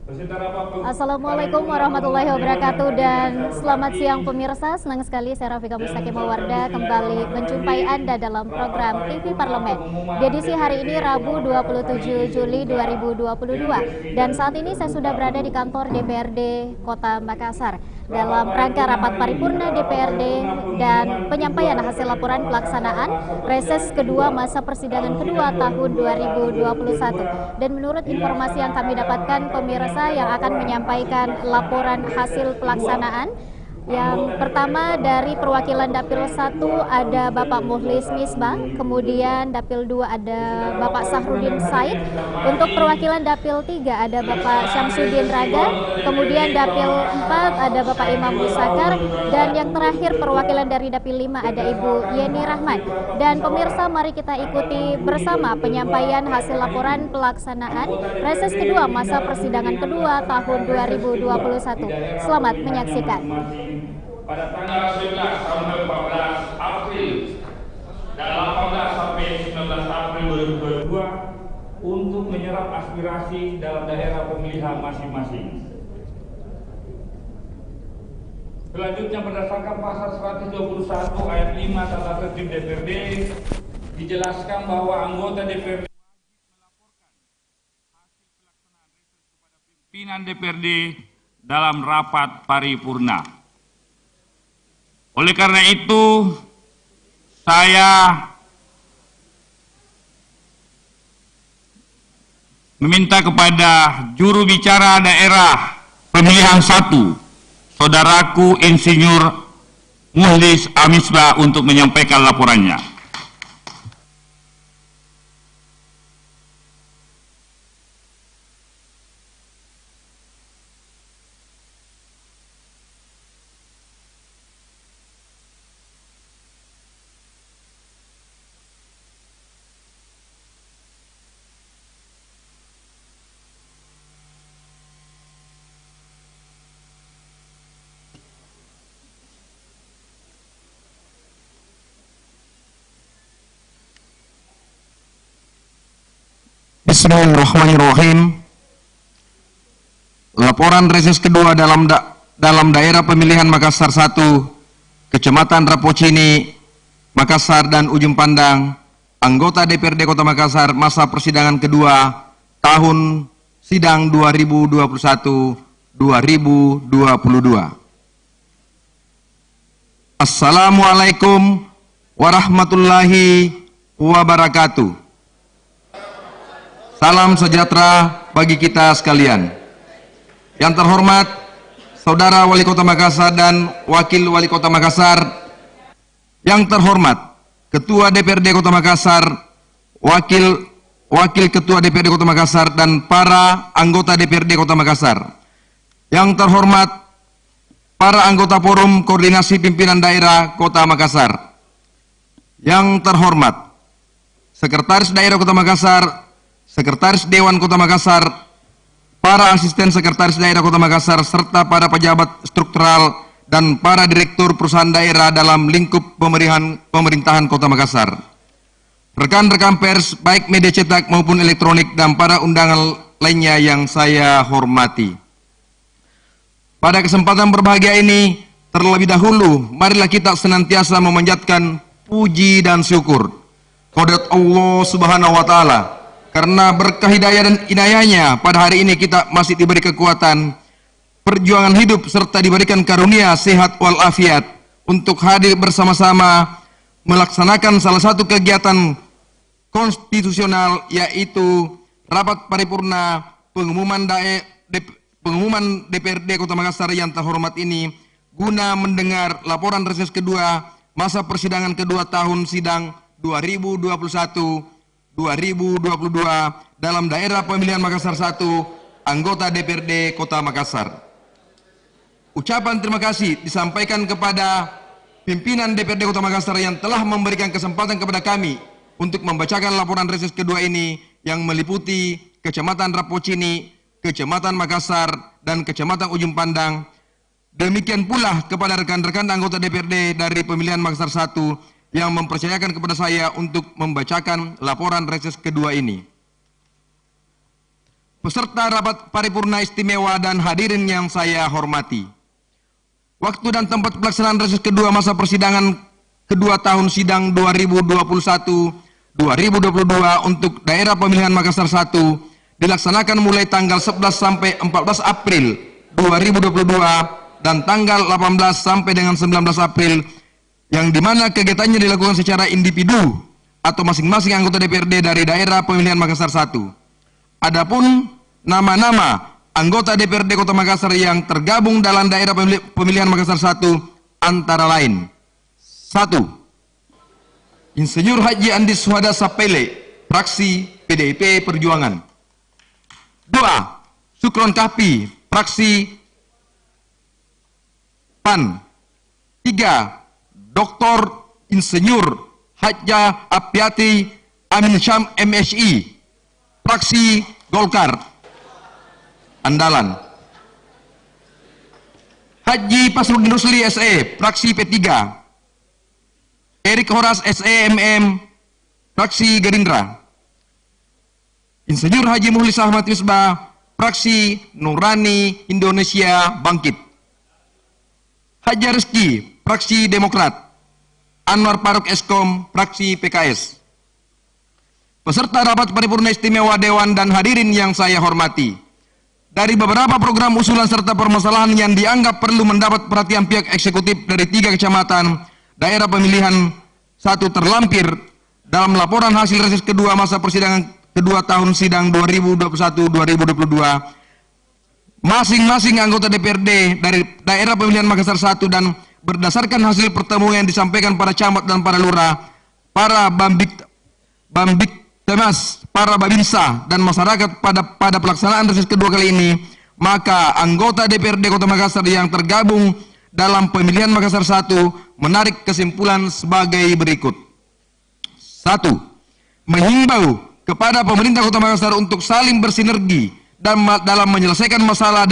Assalamualaikum warahmatullahi wabarakatuh dan selamat siang pemirsa. Senang sekali saya Rafika Mustaqim Mawarda kembali menjumpai Anda dalam program TV Parlemen di edisi hari ini Rabu 27 Juli 2022. Dan saat ini saya sudah berada di kantor DPRD Kota Makassar dalam rangka rapat paripurna DPRD dan penyampaian hasil laporan pelaksanaan reses kedua masa persidangan kedua tahun 2021. Dan menurut informasi yang kami dapatkan pemirsa, yang akan menyampaikan laporan hasil pelaksanaan yang pertama dari perwakilan Dapil 1 ada Bapak Muhlis Misbah, kemudian Dapil 2 ada Bapak Sahrudin Said, untuk perwakilan Dapil 3 ada Bapak Syamsuddin Raga, kemudian Dapil 4 ada Bapak Imam Musakar, dan yang terakhir perwakilan dari Dapil 5 ada Ibu Yeni Rahman. Dan pemirsa, mari kita ikuti bersama penyampaian hasil laporan pelaksanaan reses kedua masa persidangan kedua tahun 2021. Selamat menyaksikan. Pada tanggal 11 tahun 14 April dan 18 sampai 19 April 2022 untuk menyerap aspirasi dalam daerah pemilihan masing-masing. Selanjutnya berdasarkan pasal 121 ayat 5 Tata Tertib DPRD dijelaskan bahwa anggota DPRD wajib melaporkan hasil pelaksanaan reses kepada pimpinan DPRD dalam rapat paripurna. Oleh karena itu, saya meminta kepada juru bicara daerah pemilihan 1, saudaraku Insinyur Muhlis Misbah, untuk menyampaikan laporannya. Bismillahirrahmanirrahim. Laporan reses kedua dalam daerah pemilihan Makassar 1, Kecamatan Rapocini, Makassar dan Ujung Pandang, anggota DPRD Kota Makassar masa persidangan kedua tahun sidang 2021-2022. Assalamualaikum warahmatullahi wabarakatuh. Salam sejahtera bagi kita sekalian. Yang terhormat Saudara Wali Kota Makassar dan Wakil Wali Kota Makassar, yang terhormat Ketua DPRD Kota Makassar, Wakil Ketua DPRD Kota Makassar, dan para anggota DPRD Kota Makassar. Yang terhormat para anggota Forum Koordinasi Pimpinan Daerah Kota Makassar. Yang terhormat Sekretaris Daerah Kota Makassar, Sekretaris Dewan Kota Makassar, para asisten Sekretaris Daerah Kota Makassar, serta para pejabat struktural dan para direktur perusahaan daerah dalam lingkup pemerintahan Kota Makassar. Rekan-rekan pers, baik media cetak maupun elektronik, dan para undangan lainnya yang saya hormati. Pada kesempatan berbahagia ini, terlebih dahulu, marilah kita senantiasa memanjatkan puji dan syukur kepada Allah Subhanahu wa Ta'ala. Karena berkah hidayah dan inayahnya, pada hari ini kita masih diberi kekuatan, perjuangan hidup, serta diberikan karunia sehat walafiat untuk hadir bersama-sama melaksanakan salah satu kegiatan konstitusional, yaitu rapat paripurna pengumuman DPRD Kota Makassar yang terhormat ini, guna mendengar laporan reses kedua masa persidangan kedua tahun sidang 2021-2022 dalam daerah pemilihan Makassar 1, anggota DPRD Kota Makassar. Ucapan terima kasih disampaikan kepada pimpinan DPRD Kota Makassar yang telah memberikan kesempatan kepada kami untuk membacakan laporan reses kedua ini, yang meliputi Kecamatan Rapocini, Kecamatan Makassar, dan Kecamatan Ujung Pandang. Demikian pula kepada rekan-rekan anggota DPRD dari pemilihan Makassar 1 yang mempercayakan kepada saya untuk membacakan laporan reses kedua ini. peserta rapat paripurna istimewa dan hadirin yang saya hormati. Waktu dan tempat pelaksanaan reses kedua masa persidangan kedua tahun sidang 2021-2022 untuk daerah pemilihan Makassar 1 dilaksanakan mulai tanggal 11 sampai 14 April 2022 dan tanggal 18 sampai dengan 19 April, yang dimana kegiatannya dilakukan secara individu atau masing-masing anggota DPRD dari daerah pemilihan Makassar 1. Adapun nama-nama anggota DPRD Kota Makassar yang tergabung dalam daerah pemilihan Makassar 1 antara lain: 1. Insinyur Haji Andi Suhada Sapele, fraksi PDIP Perjuangan. 2. Sukron Kahfi, fraksi PAN. 3. Dr. Insinyur Haja Apiati Amin Syam MSI, fraksi Golkar Andalan. Haji Pasrudin Rusli SE, fraksi P3. Erik Horas SE MM, fraksi Gerindra. Insinyur Haji Muhlis Ahmad Misbah, fraksi Nurani Indonesia Bangkit. Haji Rizki, fraksi Demokrat. Anwar Faruk Eskom, fraksi PKS. Peserta rapat paripurna istimewa Dewan dan hadirin yang saya hormati. Dari beberapa program usulan serta permasalahan yang dianggap perlu mendapat perhatian pihak eksekutif dari 3 kecamatan daerah pemilihan 1 terlampir dalam laporan hasil reses kedua masa persidangan kedua tahun sidang 2021-2022, masing-masing anggota DPRD dari daerah pemilihan Makassar 1 dan berdasarkan hasil pertemuan yang disampaikan para camat dan para lurah, para bambik Temas, para babinsa dan masyarakat pada pelaksanaan reses kedua kali ini, maka anggota DPRD Kota Makassar yang tergabung dalam pemilihan Makassar 1 menarik kesimpulan sebagai berikut. 1. Menghimbau kepada pemerintah Kota Makassar untuk saling bersinergi dalam menyelesaikan masalah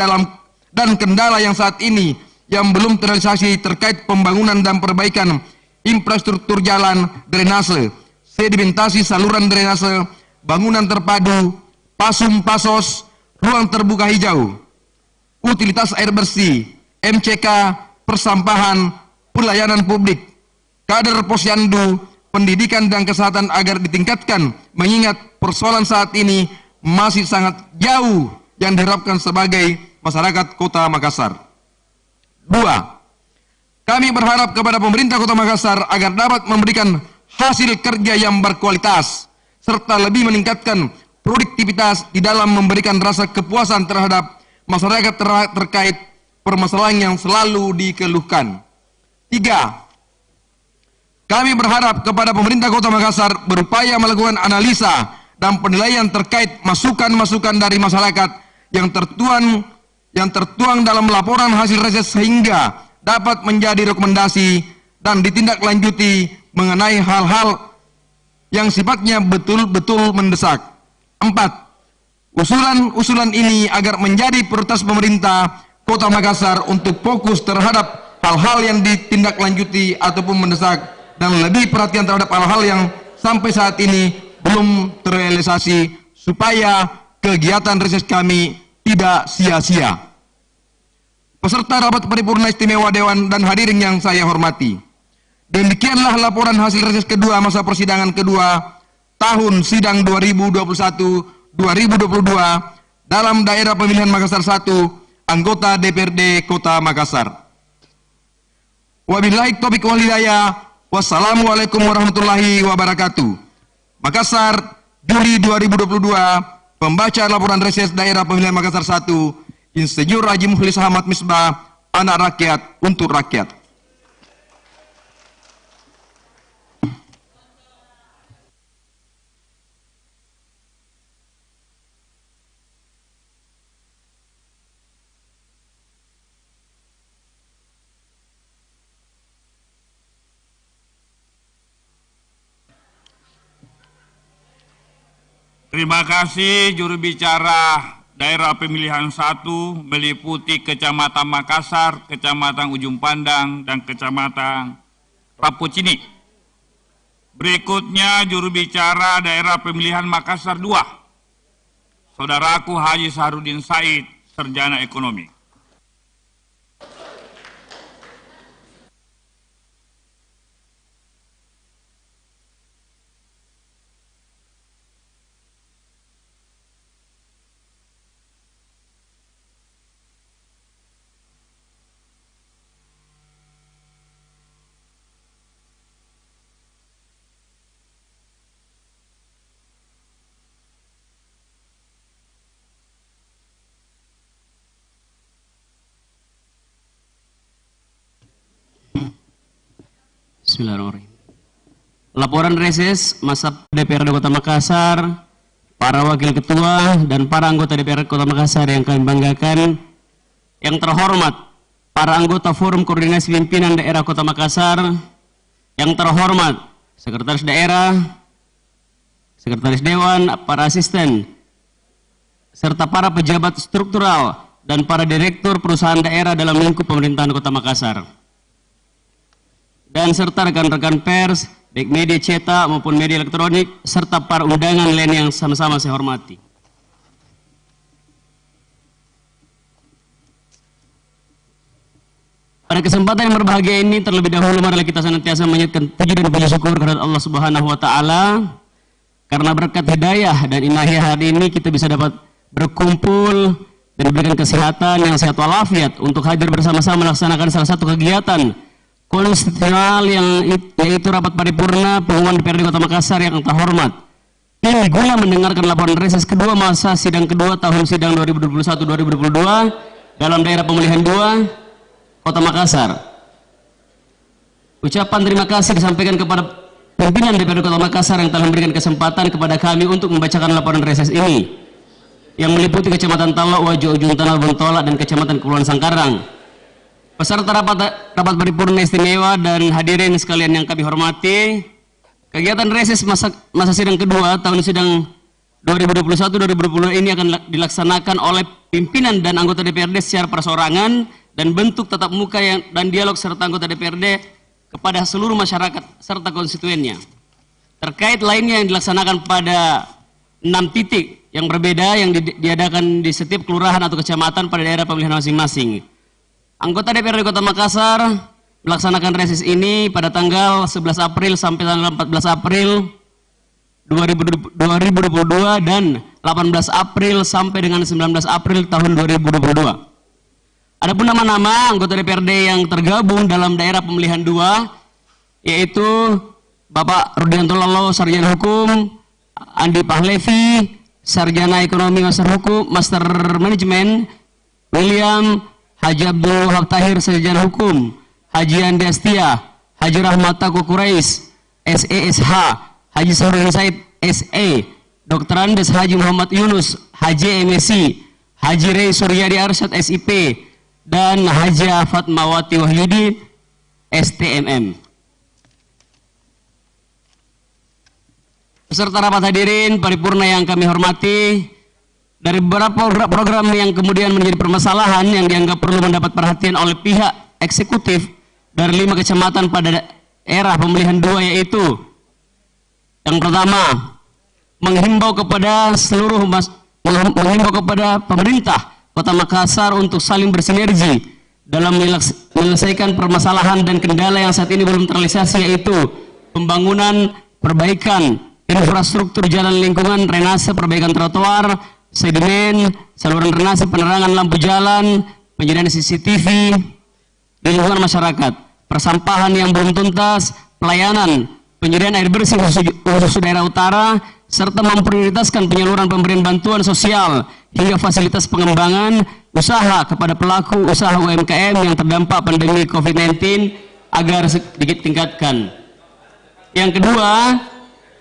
dan kendala yang saat ini yang belum terrealisasi terkait pembangunan dan perbaikan infrastruktur jalan, drainase, sedimentasi saluran drainase, bangunan terpadu, pasos, ruang terbuka hijau, utilitas air bersih, MCK, persampahan, pelayanan publik, kader posyandu, pendidikan dan kesehatan agar ditingkatkan, mengingat persoalan saat ini masih sangat jauh yang diharapkan sebagai masyarakat Kota Makassar. 2. Kami berharap kepada pemerintah Kota Makassar agar dapat memberikan hasil kerja yang berkualitas, serta lebih meningkatkan produktivitas di dalam memberikan rasa kepuasan terhadap masyarakat terkait permasalahan yang selalu dikeluhkan. 3. Kami berharap kepada pemerintah Kota Makassar berupaya melakukan analisa dan penilaian terkait masukan-masukan dari masyarakat yang tertuang dalam laporan hasil reses sehingga dapat menjadi rekomendasi dan ditindaklanjuti mengenai hal-hal yang sifatnya betul-betul mendesak. 4. Usulan-usulan ini agar menjadi prioritas pemerintah Kota Makassar untuk fokus terhadap hal-hal yang ditindaklanjuti ataupun mendesak dan lebih perhatian terhadap hal-hal yang sampai saat ini belum terrealisasi supaya kegiatan reses kami tidak sia-sia. Peserta rapat paripurna istimewa Dewan dan hadirin yang saya hormati. Demikianlah laporan hasil reses kedua masa persidangan kedua tahun sidang 2021-2022 dalam daerah pemilihan Makassar 1, anggota DPRD Kota Makassar. Wabillahi taufiq wal hidayah. Wassalamualaikum warahmatullahi wabarakatuh. Makassar, Juli 2022, pembaca laporan reses daerah pemilihan Makassar 1, Insinyur Haji Muhlis Ahmad Misbah, anak rakyat untuk rakyat. Terima kasih juru bicara daerah pemilihan 1 meliputi Kecamatan Makassar, Kecamatan Ujung Pandang, dan Kecamatan Rapucini. Berikutnya juru bicara daerah pemilihan Makassar 2. Saudaraku Haji Sahrudin Said, Sarjana Ekonomi. Bismillahirrahmanirrahim. Laporan reses masa DPRD Kota Makassar, para wakil ketua dan para anggota DPRD Kota Makassar yang kami banggakan. Yang terhormat para anggota Forum Koordinasi Pimpinan Daerah Kota Makassar, yang terhormat Sekretaris Daerah, Sekretaris Dewan, para asisten, serta para pejabat struktural dan para direktur perusahaan daerah dalam lingkup pemerintahan Kota Makassar. Dan serta rekan-rekan pers, baik media cetak maupun media elektronik, serta para undangan lain yang sama-sama saya hormati. Pada kesempatan yang berbahagia ini, terlebih dahulu marilah kita senantiasa menyatakan puji dan puji syukur kepada Allah Subhanahu wa Ta'ala, karena berkat hidayah dan inayah hari ini kita bisa dapat berkumpul dan diberikan kesehatan yang sehat walafiat untuk hadir bersama-sama melaksanakan salah satu kegiatan konstitusional yaitu rapat paripurna pengumuman DPRD Kota Makassar yang terhormat. Ini guna mendengarkan laporan reses kedua masa sidang kedua tahun sidang 2021-2022 dalam daerah pemilihan 2 Kota Makassar. Ucapan terima kasih disampaikan kepada pimpinan DPRD Kota Makassar yang telah memberikan kesempatan kepada kami untuk membacakan laporan reses ini yang meliputi Kecamatan Talok, Wajo, Ujung Tanah, Bontola, dan Kecamatan Kepulauan Sangkarang. Peserta rapat paripurna istimewa dan hadirin sekalian yang kami hormati, kegiatan reses masa sidang kedua tahun sidang 2021-2022 ini akan dilaksanakan oleh pimpinan dan anggota DPRD secara perseorangan dan bentuk tatap muka dan dialog serta anggota DPRD kepada seluruh masyarakat serta konstituennya. Terkait lainnya yang dilaksanakan pada 6 titik yang berbeda yang diadakan di setiap kelurahan atau kecamatan pada daerah pemilihan masing-masing. Anggota DPRD Kota Makassar melaksanakan reses ini pada tanggal 11 April sampai tanggal 14 April 2022 dan 18 April sampai dengan 19 April tahun 2022. Adapun nama-nama anggota DPRD yang tergabung dalam daerah pemilihan 2 yaitu Bapak Rudianto Lalo, Sarjana Hukum, Andi Pahlevi, Sarjana Ekonomi Master Hukum, Master Manajemen, William Haji Abdul Wahab Tahir, Sarjana Hukum, Haji Andi Astia, Haji Rahmat Tako Quraish, SESH, Haji Sahrudin Said, SE, Dr. Andes Haji Muhammad Yunus, Haji MSc, Haji Rey Suryadi Arsyad, SIP, dan Haji Fatmawati Wahyudi, STMM. Peserta rapat hadirin paripurna yang kami hormati, dari beberapa program yang kemudian menjadi permasalahan yang dianggap perlu mendapat perhatian oleh pihak eksekutif dari 5 kecamatan pada daerah pemilihan 2 yaitu yang pertama, menghimbau kepada pemerintah Kota Makassar untuk saling bersinergi dalam menyelesaikan permasalahan dan kendala yang saat ini belum terrealisasi, yaitu pembangunan, perbaikan infrastruktur jalan lingkungan, drainase, perbaikan trotoar, sedimen, saluran drainase, penerangan lampu jalan, penyediaan CCTV di lingkungan masyarakat, persampahan yang belum tuntas, pelayanan, penyediaan air bersih khusus daerah utara, serta memprioritaskan penyaluran pemberian bantuan sosial hingga fasilitas pengembangan usaha kepada pelaku usaha UMKM yang terdampak pandemi COVID-19 agar sedikit tingkatkan. Yang kedua,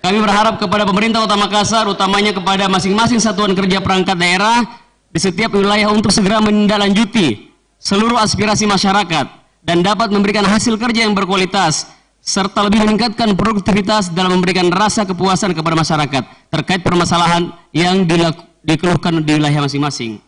kami berharap kepada pemerintah Kota Makassar, utamanya kepada masing-masing satuan kerja perangkat daerah di setiap wilayah untuk segera menindaklanjuti seluruh aspirasi masyarakat dan dapat memberikan hasil kerja yang berkualitas, serta lebih meningkatkan produktivitas dalam memberikan rasa kepuasan kepada masyarakat terkait permasalahan yang dikeluhkan di wilayah masing-masing.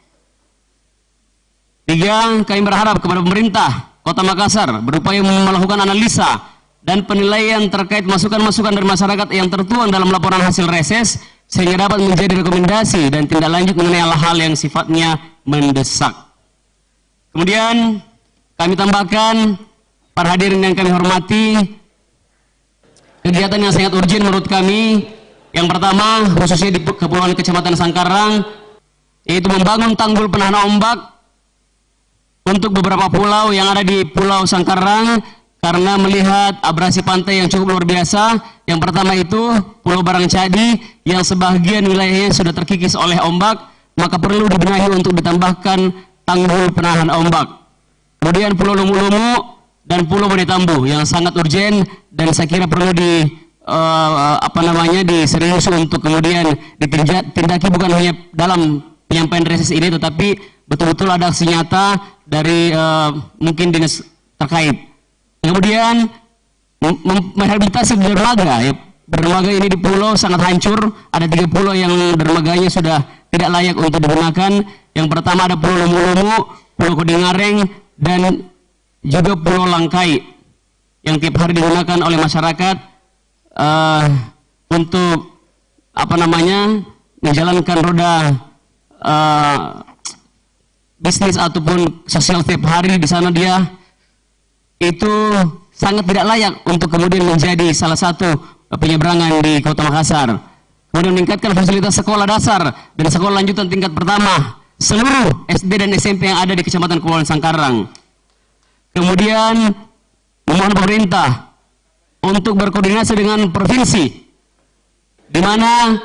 3, kami berharap kepada pemerintah Kota Makassar berupaya melakukan analisa dan penilaian terkait masukan-masukan dari masyarakat yang tertuang dalam laporan hasil reses sehingga dapat menjadi rekomendasi dan tindak lanjut mengenai hal-hal yang sifatnya mendesak. Kemudian kami tambahkan, para hadirin yang kami hormati, kegiatan yang sangat urgent menurut kami, yang pertama khususnya di Kepulauan Kecamatan Sangkarang, yaitu membangun tanggul penahan ombak untuk beberapa pulau yang ada di Pulau Sangkarang, karena melihat abrasi pantai yang cukup luar biasa. Yang pertama itu Pulau Barangcadi yang sebagian wilayahnya sudah terkikis oleh ombak, maka perlu dibenahi untuk ditambahkan tanggul penahan ombak. Kemudian Pulau Lumu-Lumu dan Pulau Bonetambu yang sangat urgen dan saya kira perlu diserius untuk kemudian ditindaki, bukan hanya dalam penyampaian reses ini, tetapi betul-betul ada aksi nyata dari mungkin dinas terkait. Kemudian merehabilitasi dermaga, ya. Dermaga ini di pulau sangat hancur, ada 3 pulau yang dermaganya sudah tidak layak untuk digunakan. Yang pertama ada Pulau Lumu-Lumu, Pulau Kodingareng, dan juga Pulau Langkai yang tiap hari digunakan oleh masyarakat untuk menjalankan roda bisnis ataupun sosial tiap hari. Di sana dia itu sangat tidak layak untuk kemudian menjadi salah satu penyeberangan di Kota Makassar. Kemudian meningkatkan fasilitas sekolah dasar dan sekolah lanjutan tingkat pertama seluruh SD dan SMP yang ada di Kecamatan Kepulauan Sangkarang. Kemudian memohon pemerintah untuk berkoordinasi dengan provinsi, di mana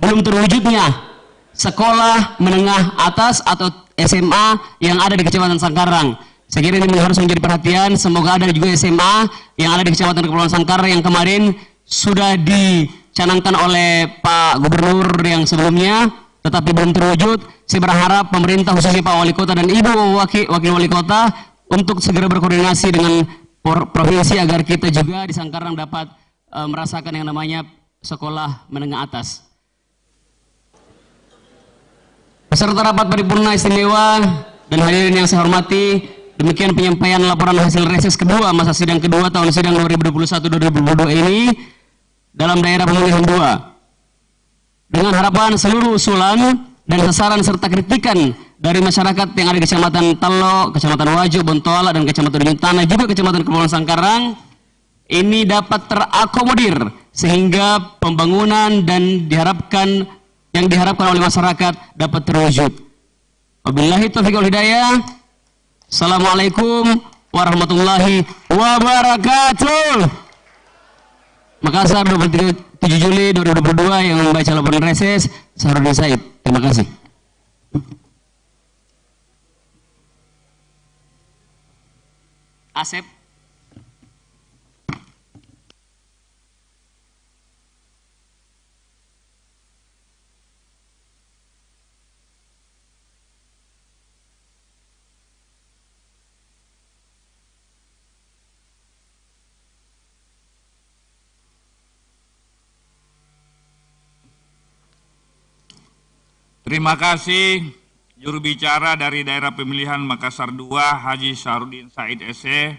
belum terwujudnya sekolah menengah atas atau SMA yang ada di Kecamatan Sangkarang. Saya kira ini harus menjadi perhatian. Semoga ada juga SMA yang ada di Kecamatan Kepulauan Sangkarang yang kemarin sudah dicanangkan oleh Pak Gubernur yang sebelumnya, tetapi belum terwujud. Saya berharap pemerintah khususnya Pak Wali Kota dan Ibu Wakil Wali Kota untuk segera berkoordinasi dengan provinsi agar kita juga di Sangkarang dapat merasakan yang namanya sekolah menengah atas. Peserta rapat paripurna istimewa dan hadirin yang saya hormati, demikian penyampaian laporan hasil reses kedua masa sidang kedua tahun sidang 2021-2022 ini dalam daerah pemilihan 2. Dengan harapan seluruh usulan dan sasaran serta kritikan dari masyarakat yang ada di Kecamatan Talo, Kecamatan Wajo, Bontoala, dan Kecamatan Ujung Tanah, juga Kecamatan Kepulauan Sangkarang, ini dapat terakomodir sehingga pembangunan dan yang diharapkan oleh masyarakat dapat terwujud. Wabillahi taufiq wal hidayah. Assalamualaikum warahmatullahi wabarakatuh. Makassar, 27 Juli 2022, yang membaca laporan reses Sahrudin Said. Terima kasih. Asep. Terima kasih juru bicara dari daerah pemilihan Makassar 2, Haji Sahrudin Said SE,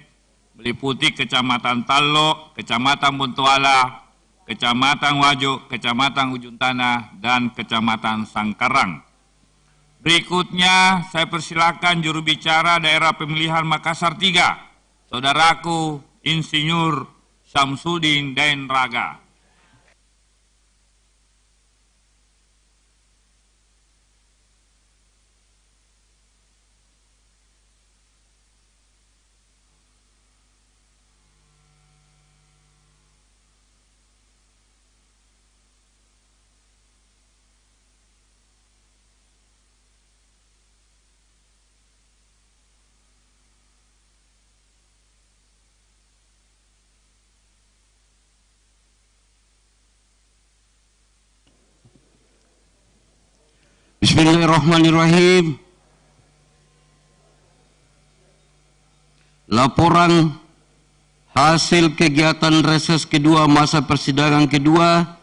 meliputi Kecamatan Talo, Kecamatan Bontoala, Kecamatan Wajo, Kecamatan Ujung Tanah, dan Kecamatan Sangkarang. Berikutnya saya persilakan juru bicara daerah pemilihan Makassar 3, saudaraku Insinyur Syamsuddin Dain Raga. Bismillahirrahmanirrahim. Laporan hasil kegiatan reses kedua masa persidangan kedua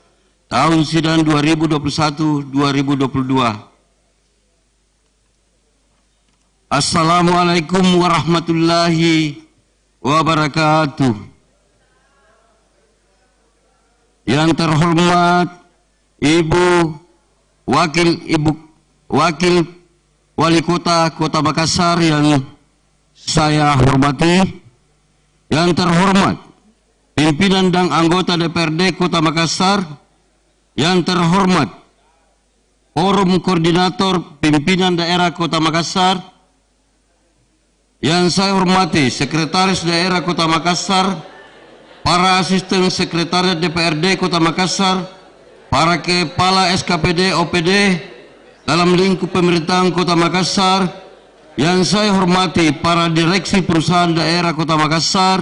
tahun sidang 2021-2022. Assalamualaikum warahmatullahi wabarakatuh. Yang terhormat Wakil Wali Kota Makassar yang saya hormati, yang terhormat pimpinan dan anggota DPRD Kota Makassar, yang terhormat Forum Koordinator Pimpinan Daerah Kota Makassar, yang saya hormati Sekretaris Daerah Kota Makassar, para asisten sekretariat DPRD Kota Makassar, para kepala SKPD OPD dalam lingkup pemerintahan Kota Makassar, yang saya hormati para direksi perusahaan daerah Kota Makassar,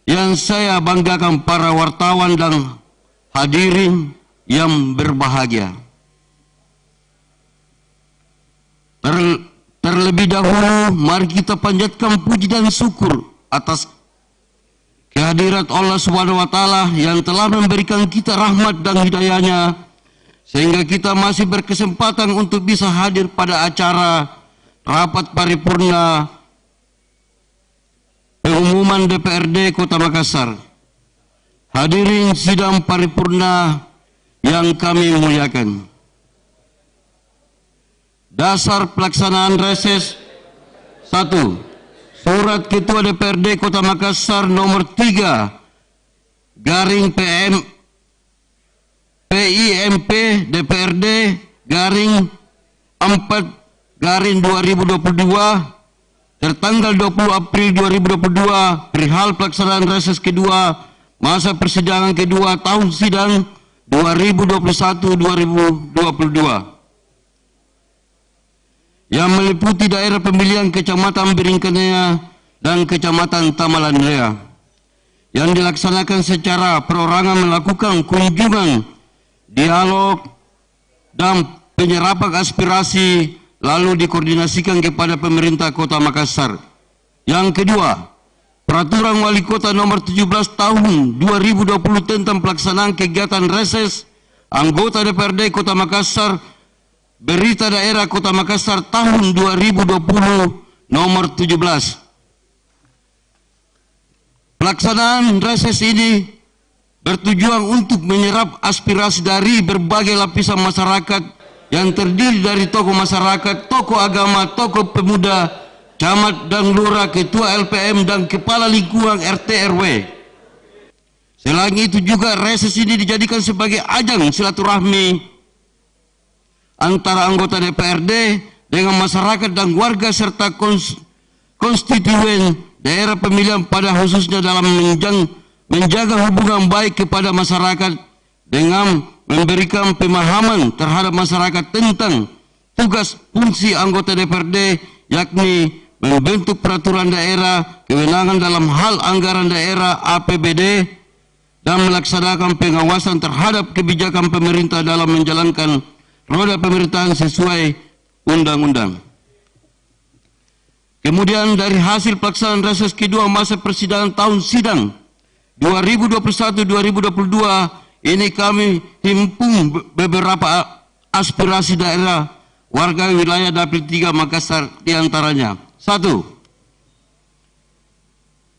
yang saya banggakan para wartawan dan hadirin yang berbahagia. Terlebih dahulu, mari kita panjatkan puji dan syukur atas kehadirat Allah Subhanahu wa Ta'ala yang telah memberikan kita rahmat dan hidayahnya, sehingga kita masih berkesempatan untuk bisa hadir pada acara rapat paripurna pengumuman DPRD Kota Makassar. Hadirin sidang paripurna yang kami muliakan, dasar pelaksanaan reses 1. Surat Ketua DPRD Kota Makassar nomor 3 garing PIMP DPRD garing 4 garing 2022 tertanggal 20 April 2022 perihal pelaksanaan reses kedua masa persidangan kedua tahun sidang 2021-2022 yang meliputi daerah pemilihan Kecamatan Biringkanaya dan Kecamatan Tamalanrea, yang dilaksanakan secara perorangan melakukan kunjungan, dialog, dan penyerapan aspirasi lalu dikoordinasikan kepada pemerintah Kota Makassar. Yang kedua, Peraturan Wali Kota nomor 17 tahun 2020 tentang pelaksanaan kegiatan reses anggota DPRD Kota Makassar, Berita Daerah Kota Makassar tahun 2020 nomor 17. Pelaksanaan reses ini bertujuan untuk menyerap aspirasi dari berbagai lapisan masyarakat yang terdiri dari tokoh masyarakat, tokoh agama, tokoh pemuda, camat dan lurah, ketua LPM dan kepala lingkungan RT RW. Selain itu juga reses ini dijadikan sebagai ajang silaturahmi antara anggota DPRD dengan masyarakat dan warga serta konstituen daerah pemilihan, pada khususnya dalam menjaga hubungan baik kepada masyarakat dengan memberikan pemahaman terhadap masyarakat tentang tugas fungsi anggota DPRD, yakni membentuk peraturan daerah, kewenangan dalam hal anggaran daerah APBD, dan melaksanakan pengawasan terhadap kebijakan pemerintah dalam menjalankan roda pemerintahan sesuai undang-undang. Kemudian dari hasil pelaksanaan reses kedua masa persidangan tahun sidang 2021-2022 ini kami himpun beberapa aspirasi daerah warga wilayah Dapil 3 Makassar, diantaranya. 1.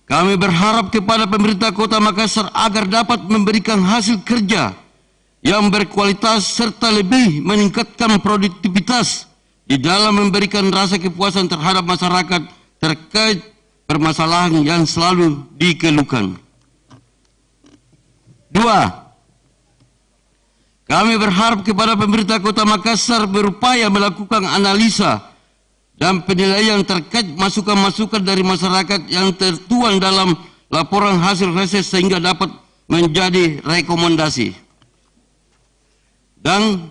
Kami berharap kepada pemerintah Kota Makassar agar dapat memberikan hasil kerja yang berkualitas serta lebih meningkatkan produktivitas di dalam memberikan rasa kepuasan terhadap masyarakat terkait permasalahan yang selalu dikeluhkan. 2. Kami berharap kepada pemerintah Kota Makassar berupaya melakukan analisa dan penilaian terkait masukan-masukan dari masyarakat yang tertuang dalam laporan hasil reses sehingga dapat menjadi rekomendasi dan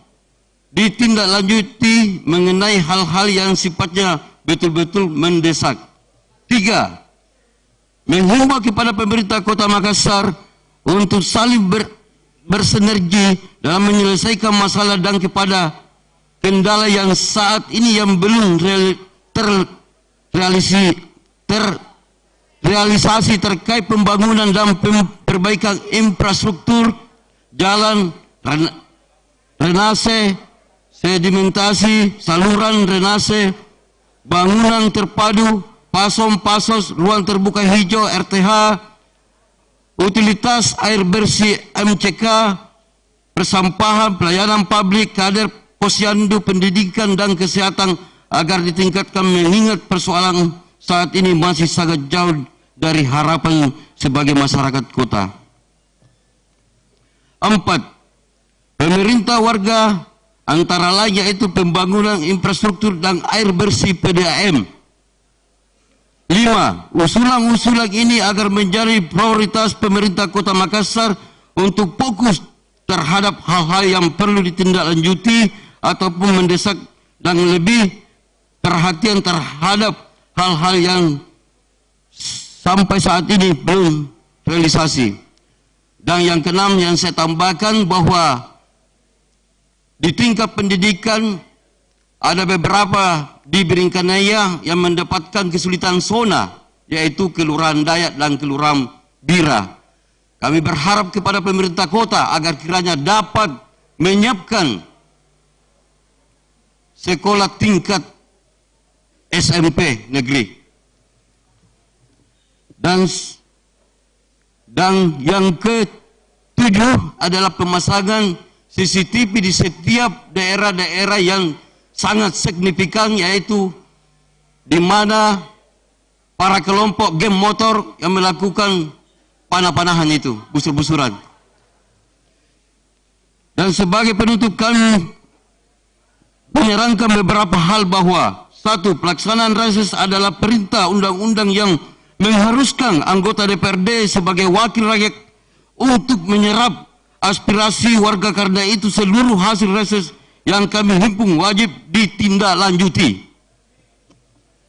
ditindaklanjuti mengenai hal-hal yang sifatnya betul-betul mendesak. 3. Menghimbau kepada pemerintah Kota Makassar untuk saling bersinergi dalam menyelesaikan masalah dan kepada kendala yang saat ini yang belum terrealisasi terkait pembangunan dan perbaikan infrastruktur, jalan, renase, sedimentasi, saluran renase, bangunan terpadu, pasos, ruang terbuka hijau RTH, utilitas air bersih MCK, persampahan, pelayanan publik, kader, posyandu, pendidikan dan kesehatan agar ditingkatkan mengingat persoalan saat ini masih sangat jauh dari harapan sebagai masyarakat kota. 4. Pemerintah warga antara lain yaitu pembangunan infrastruktur dan air bersih PDAM. 5. Usulan-usulan ini agar menjadi prioritas pemerintah Kota Makassar untuk fokus terhadap hal-hal yang perlu ditindaklanjuti ataupun mendesak dan lebih perhatian terhadap hal-hal yang sampai saat ini belum realisasi. Dan yang keenam yang saya tambahkan bahwa di tingkat pendidikan ada beberapa di Beringkanaya yang mendapatkan kesulitan zona, yaitu Kelurahan Dayak dan Kelurahan Bira. Kami berharap kepada pemerintah kota agar kiranya dapat menyiapkan sekolah tingkat SMP negeri. Dan yang ke-7 adalah pemasangan CCTV di setiap daerah-daerah yang sangat signifikan, yaitu di mana para kelompok geng motor yang melakukan panah-panahan itu, busur-busuran. Dan sebagai penutup kami menyerangkan beberapa hal bahwa 1. Pelaksanaan reses adalah perintah undang-undang yang mengharuskan anggota DPRD sebagai wakil rakyat untuk menyerap aspirasi warga, karena itu seluruh hasil reses yang kami himpun wajib ditindaklanjuti.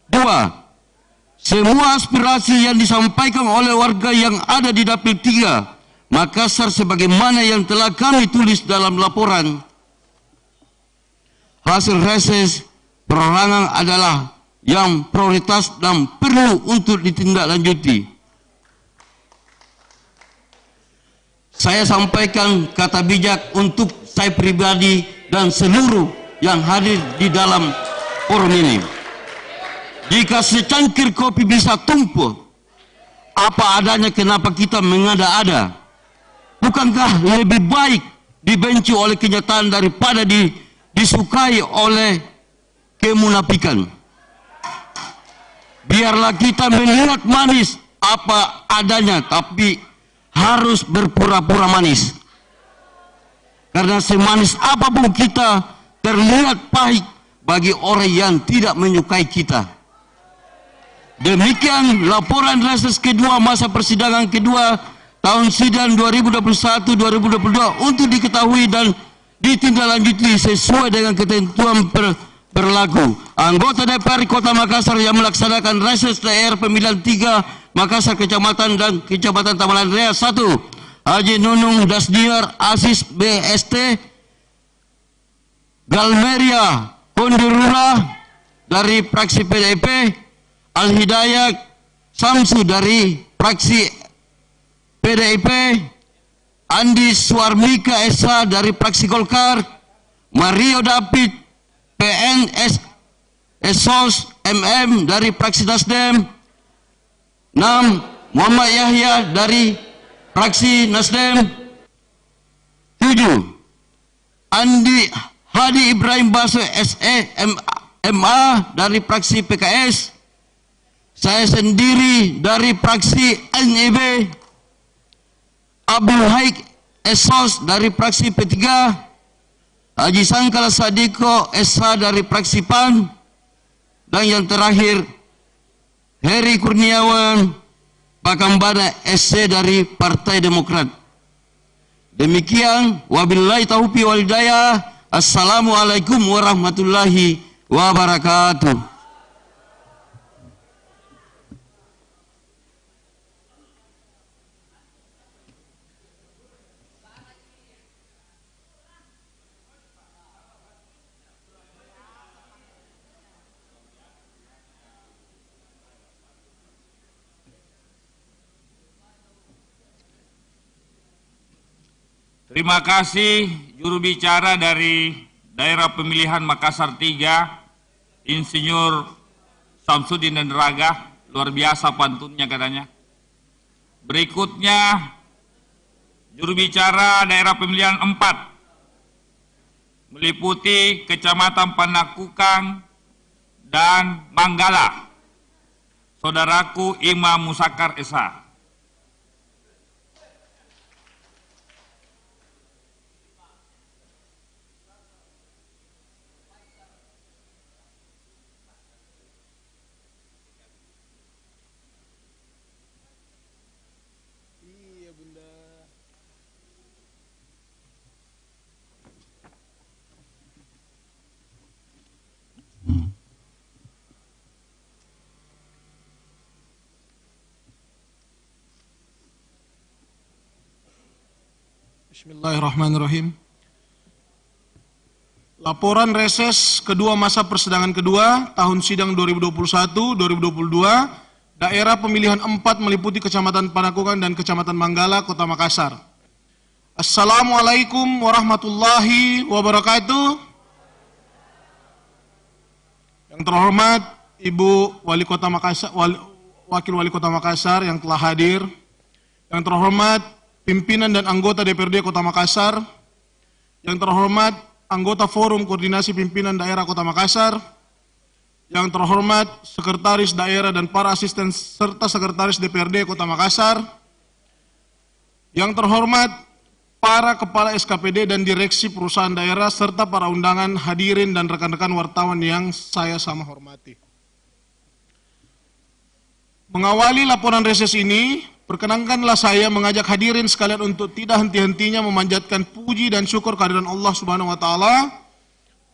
2. Semua aspirasi yang disampaikan oleh warga yang ada di Dapil 3 Makassar sebagaimana yang telah kami tulis dalam laporan hasil reses perorangan adalah yang prioritas dan perlu untuk ditindaklanjuti. Saya sampaikan kata bijak untuk saya pribadi dan seluruh yang hadir di dalam forum ini. Jika secangkir kopi bisa tumpul apa adanya, kenapa kita mengada-ada? Bukankah lebih baik dibenci oleh kenyataan daripada disukai oleh kemunafikan? Biarlah kita melihat manis apa adanya, tapi harus berpura-pura manis. Karena semanis apapun kita terlihat pahit bagi orang yang tidak menyukai kita. Demikian laporan reses kedua masa persidangan kedua tahun sidang 2021-2022 untuk diketahui dan ditindaklanjuti sesuai dengan ketentuan berlaku. Anggota DPR Kota Makassar yang melaksanakan reses daerah pemilihan 3 Makassar Kecamatan dan Kecamatan Taman Rea 1, Haji Nunung Dasdiar Asis BST Galmeria Kondurura dari fraksi PDIP, Al Hidayat Samsu dari fraksi PDIP, Andi Suarmika Esa dari fraksi Golkar, Mario David PNS Esos MM dari fraksi Nasdem, 6. Muhammad Yahya dari fraksi Nasdem, 7. Andi Hadi Ibrahim Baso SE MA dari fraksi PKS, saya sendiri dari fraksi NIB, Abdul Haik Esos dari fraksi P3, Haji Sangkala Sadiko SH dari fraksi PAN, dan yang terakhir Heri Kurniawan Pakambana SC dari Partai Demokrat. Demikian, wabillahi taufiq wal hidayah. Assalamualaikum warahmatullahi wabarakatuh. Terima kasih juru bicara dari Daerah Pemilihan Makassar 3, Insinyur Samsudin dan Raga, luar biasa pantunnya katanya. Berikutnya juru bicara Daerah Pemilihan 4, meliputi Kecamatan Panakukang dan Manggala. Saudaraku Imam Musakar Esa. Bismillahirrahmanirrahim. Laporan reses kedua masa persidangan kedua tahun sidang 2021-2022 daerah pemilihan 4 meliputi Kecamatan Panakukang dan Kecamatan Manggala, Kota Makassar. Assalamualaikum warahmatullahi wabarakatuh. Yang terhormat Ibu Wali Kota Makassar, Wakil Wali Kota Makassar yang telah hadir. Yang terhormat pimpinan dan anggota DPRD Kota Makassar, yang terhormat anggota Forum Koordinasi Pimpinan Daerah Kota Makassar, yang terhormat Sekretaris Daerah dan para asisten serta Sekretaris DPRD Kota Makassar, yang terhormat para Kepala SKPD dan Direksi Perusahaan Daerah, serta para undangan, hadirin dan rekan-rekan wartawan yang saya sama hormati. Mengawali laporan reses ini, perkenankanlah saya mengajak hadirin sekalian untuk tidak henti-hentinya memanjatkan puji dan syukur kehadiran Allah Subhanahu wa taala,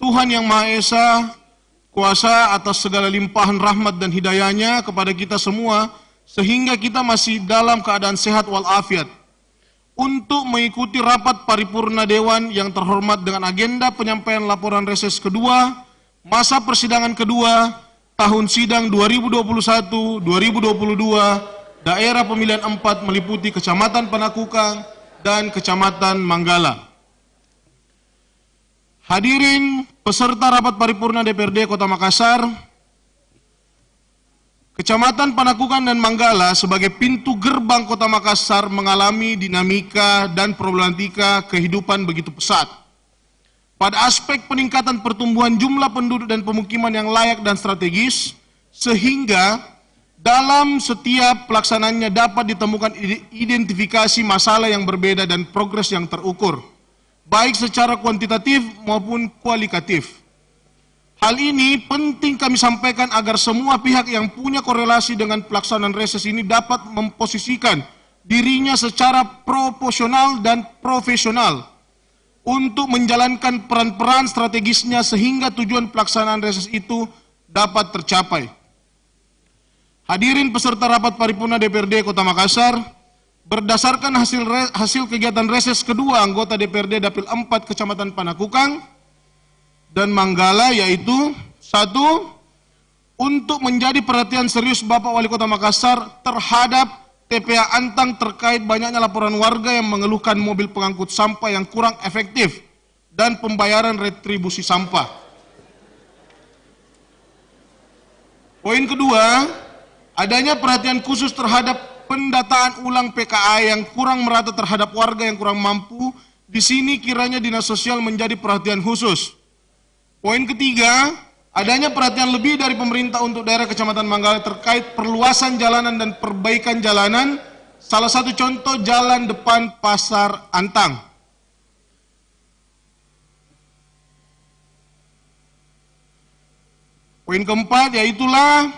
Tuhan yang Maha Esa, kuasa atas segala limpahan rahmat dan hidayahnya kepada kita semua, sehingga kita masih dalam keadaan sehat walafiat untuk mengikuti rapat paripurna Dewan yang terhormat dengan agenda penyampaian laporan reses kedua masa persidangan kedua tahun sidang 2021-2022 daerah pemilihan 4 meliputi Kecamatan Panakukang dan Kecamatan Manggala. Hadirin peserta rapat paripurna DPRD Kota Makassar, Kecamatan Panakukang dan Manggala sebagai pintu gerbang Kota Makassar mengalami dinamika dan problematika kehidupan begitu pesat. Pada aspek peningkatan pertumbuhan jumlah penduduk dan pemukiman yang layak dan strategis, sehingga dalam setiap pelaksanaannya dapat ditemukan identifikasi masalah yang berbeda dan progres yang terukur, baik secara kuantitatif maupun kualitatif. Hal ini penting kami sampaikan agar semua pihak yang punya korelasi dengan pelaksanaan reses ini dapat memposisikan dirinya secara proporsional dan profesional untuk menjalankan peran-peran strategisnya sehingga tujuan pelaksanaan reses itu dapat tercapai. Hadirin peserta rapat paripurna DPRD Kota Makassar, berdasarkan hasil kegiatan reses kedua anggota DPRD Dapil 4 Kecamatan Panakukang dan Manggala, yaitu 1. Untuk menjadi perhatian serius Bapak Wali Kota Makassar terhadap TPA Antang terkait banyaknya laporan warga yang mengeluhkan mobil pengangkut sampah yang kurang efektif dan pembayaran retribusi sampah. Poin kedua, adanya perhatian khusus terhadap pendataan ulang PKA yang kurang merata terhadap warga yang kurang mampu. Di sini kiranya Dinas Sosial menjadi perhatian khusus. Poin ketiga, adanya perhatian lebih dari pemerintah untuk daerah Kecamatan Manggala terkait perluasan jalanan dan perbaikan jalanan. Salah satu contoh jalan depan Pasar Antang. Poin keempat, yaitulah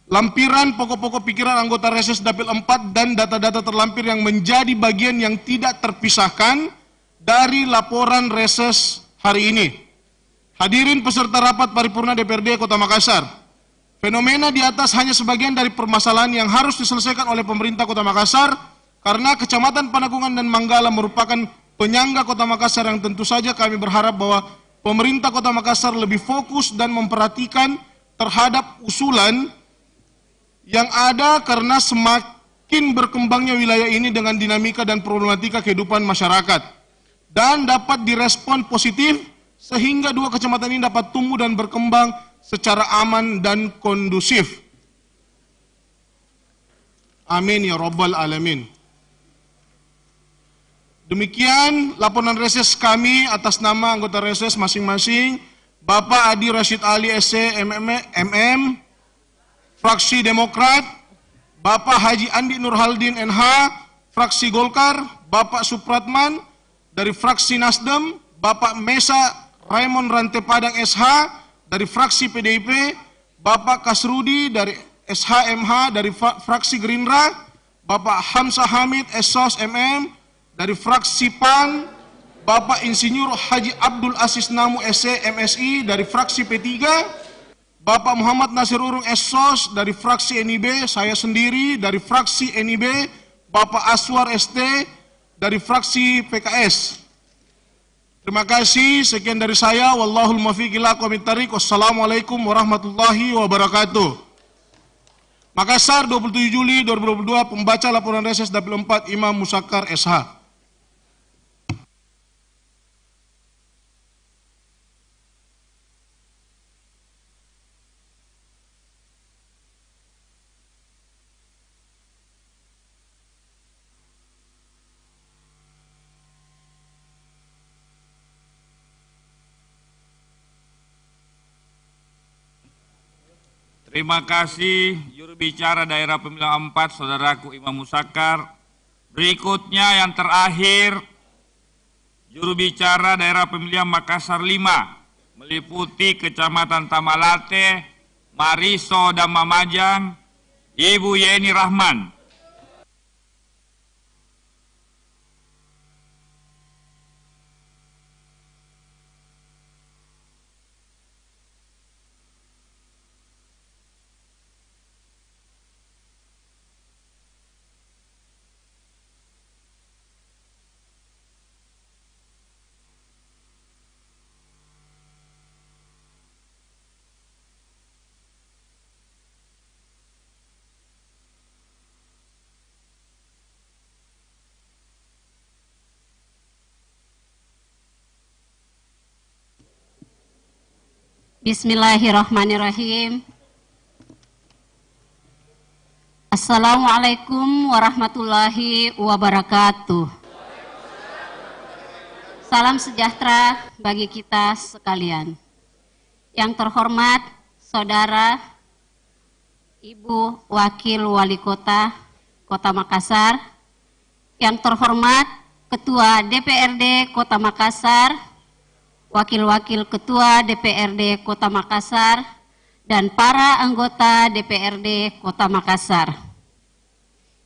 lampiran pokok-pokok pikiran anggota reses Dapil 4 dan data-data terlampir yang menjadi bagian yang tidak terpisahkan dari laporan reses hari ini. Hadirin peserta rapat paripurna DPRD Kota Makassar, fenomena di atas hanya sebagian dari permasalahan yang harus diselesaikan oleh pemerintah Kota Makassar, karena Kecamatan Panakukang dan Manggala merupakan penyangga Kota Makassar yang tentu saja kami berharap bahwa pemerintah Kota Makassar lebih fokus dan memperhatikan terhadap usulan yang ada, karena semakin berkembangnya wilayah ini dengan dinamika dan problematika kehidupan masyarakat dan dapat direspon positif sehingga dua kecamatan ini dapat tumbuh dan berkembang secara aman dan kondusif. Amin ya rabbal alamin. Demikian laporan reses kami atas nama anggota reses masing-masing. Bapak Adi Rashid Ali SC MM, fraksi Demokrat. Bapak Haji Andi Nurhaldin NH, fraksi Golkar. Bapak Supratman dari fraksi Nasdem. Bapak Mesa Raymond Rantepadang SH dari fraksi PDIP. Bapak Kasrudi dari SHMH dari fraksi Gerindra. Bapak Hamzah Hamid SOS MM dari fraksi PAN, Bapak Insinyur Haji Abdul Aziz Namu SC MSI dari fraksi P3, Bapak Muhammad Nasir Urung SOS dari fraksi NIB, saya sendiri dari fraksi NIB, Bapak Aswar ST dari fraksi PKS. Terima kasih, sekian dari saya. Wallahul muwaffiq ila aqwamit thariq. Wassalamualaikum warahmatullahi wabarakatuh. Makassar, 27 Juli 2022, pembaca laporan reses Dapil 4 Imam Musakar SH. Terima kasih juru bicara daerah pemilihan 4 saudaraku Imam Musakar. Berikutnya yang terakhir juru bicara daerah pemilihan Makassar 5 meliputi Kecamatan Tamalate, Mariso dan Mamajang, Ibu Yeni Rahman. Bismillahirrahmanirrahim. Assalamualaikum warahmatullahi wabarakatuh. Salam sejahtera bagi kita sekalian. Yang terhormat Saudara Ibu Wakil Wali Kota Kota Makassar, yang terhormat Ketua DPRD Kota Makassar, Wakil-wakil Ketua DPRD Kota Makassar, dan para anggota DPRD Kota Makassar.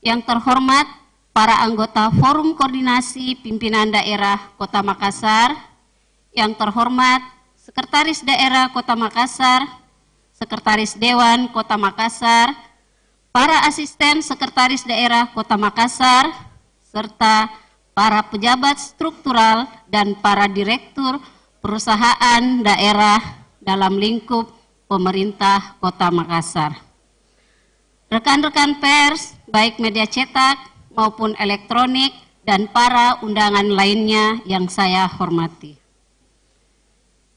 Yang terhormat para anggota Forum Koordinasi Pimpinan Daerah Kota Makassar, yang terhormat Sekretaris Daerah Kota Makassar, Sekretaris Dewan Kota Makassar, para asisten Sekretaris Daerah Kota Makassar, serta para pejabat struktural dan para direktur perusahaan daerah dalam lingkup pemerintah Kota Makassar. Rekan-rekan pers, baik media cetak maupun elektronik, dan para undangan lainnya yang saya hormati.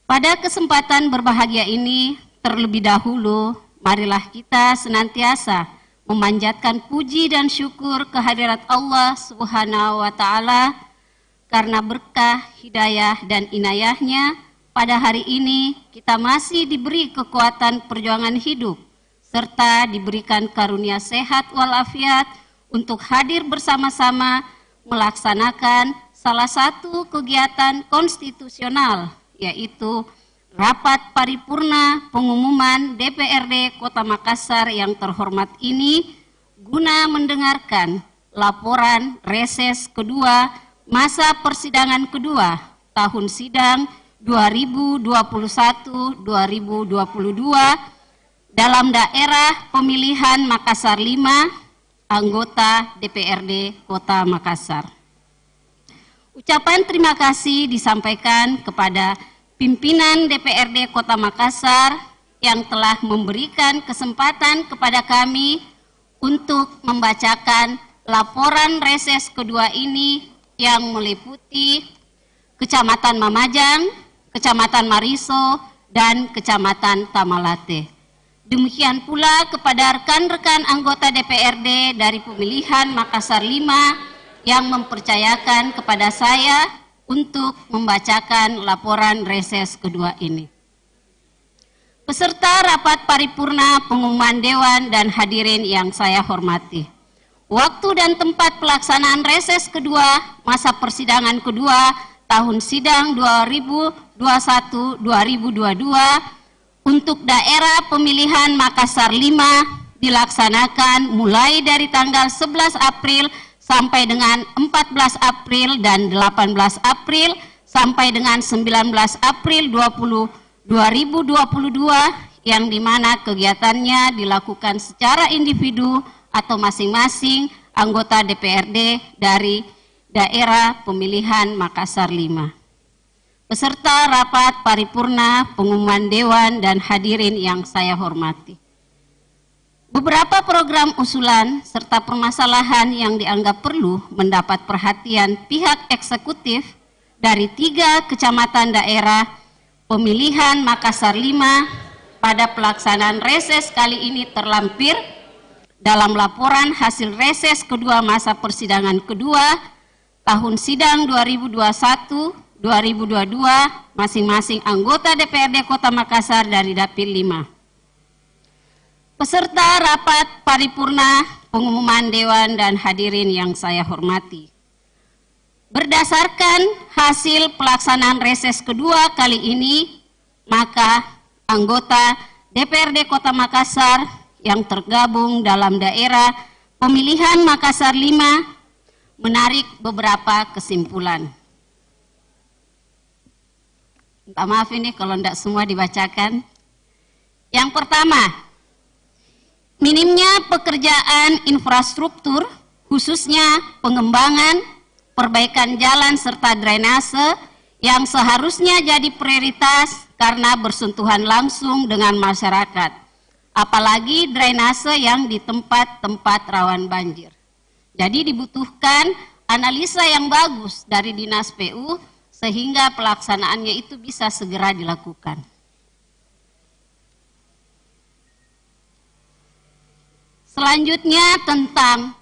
Pada kesempatan berbahagia ini, terlebih dahulu, marilah kita senantiasa memanjatkan puji dan syukur kehadirat Allah Subhanahu wa Ta'ala, karena berkah, hidayah, dan inayahnya, pada hari ini kita masih diberi kekuatan perjuangan hidup, serta diberikan karunia sehat walafiat untuk hadir bersama-sama melaksanakan salah satu kegiatan konstitusional, yaitu Rapat Paripurna Pengumuman DPRD Kota Makassar yang terhormat ini, guna mendengarkan laporan reses kedua masa persidangan kedua tahun sidang 2021-2022 dalam daerah pemilihan Makassar 5, anggota DPRD Kota Makassar. Ucapan terima kasih disampaikan kepada pimpinan DPRD Kota Makassar yang telah memberikan kesempatan kepada kami untuk membacakan laporan reses kedua ini, yang meliputi Kecamatan Mamajang, Kecamatan Mariso, dan Kecamatan Tamalate. Demikian pula kepada rekan-rekan anggota DPRD dari pemilihan Makassar 5 yang mempercayakan kepada saya untuk membacakan laporan reses kedua ini. Peserta rapat paripurna, pengumuman dewan, dan hadirin yang saya hormati. Waktu dan tempat pelaksanaan reses kedua masa persidangan kedua tahun sidang 2021-2022 untuk daerah pemilihan Makassar 5 dilaksanakan mulai dari tanggal 11 April sampai dengan 14 April dan 18 April sampai dengan 19 April 2022 yang dimana kegiatannya dilakukan secara individu atau masing-masing anggota DPRD dari daerah pemilihan Makassar 5. Peserta rapat paripurna, pengumuman dewan, dan hadirin yang saya hormati. Beberapa program usulan serta permasalahan yang dianggap perlu mendapat perhatian pihak eksekutif dari 3 kecamatan daerah pemilihan Makassar 5 pada pelaksanaan reses kali ini terlampir dalam laporan hasil reses kedua masa persidangan kedua tahun sidang 2021-2022 masing-masing anggota DPRD Kota Makassar dari Dapil 5. Peserta rapat paripurna, pengumuman dewan, dan hadirin yang saya hormati. Berdasarkan hasil pelaksanaan reses kedua kali ini, maka anggota DPRD Kota Makassar yang tergabung dalam daerah pemilihan Makassar 5 menarik beberapa kesimpulan. Minta maaf ini kalau tidak semua dibacakan. Yang pertama, minimnya pekerjaan infrastruktur, khususnya pengembangan, perbaikan jalan serta drainase yang seharusnya jadi prioritas karena bersentuhan langsung dengan masyarakat. Apalagi drainase yang di tempat-tempat rawan banjir. Jadi dibutuhkan analisa yang bagus dari Dinas PU sehingga pelaksanaannya itu bisa segera dilakukan. Selanjutnya tentang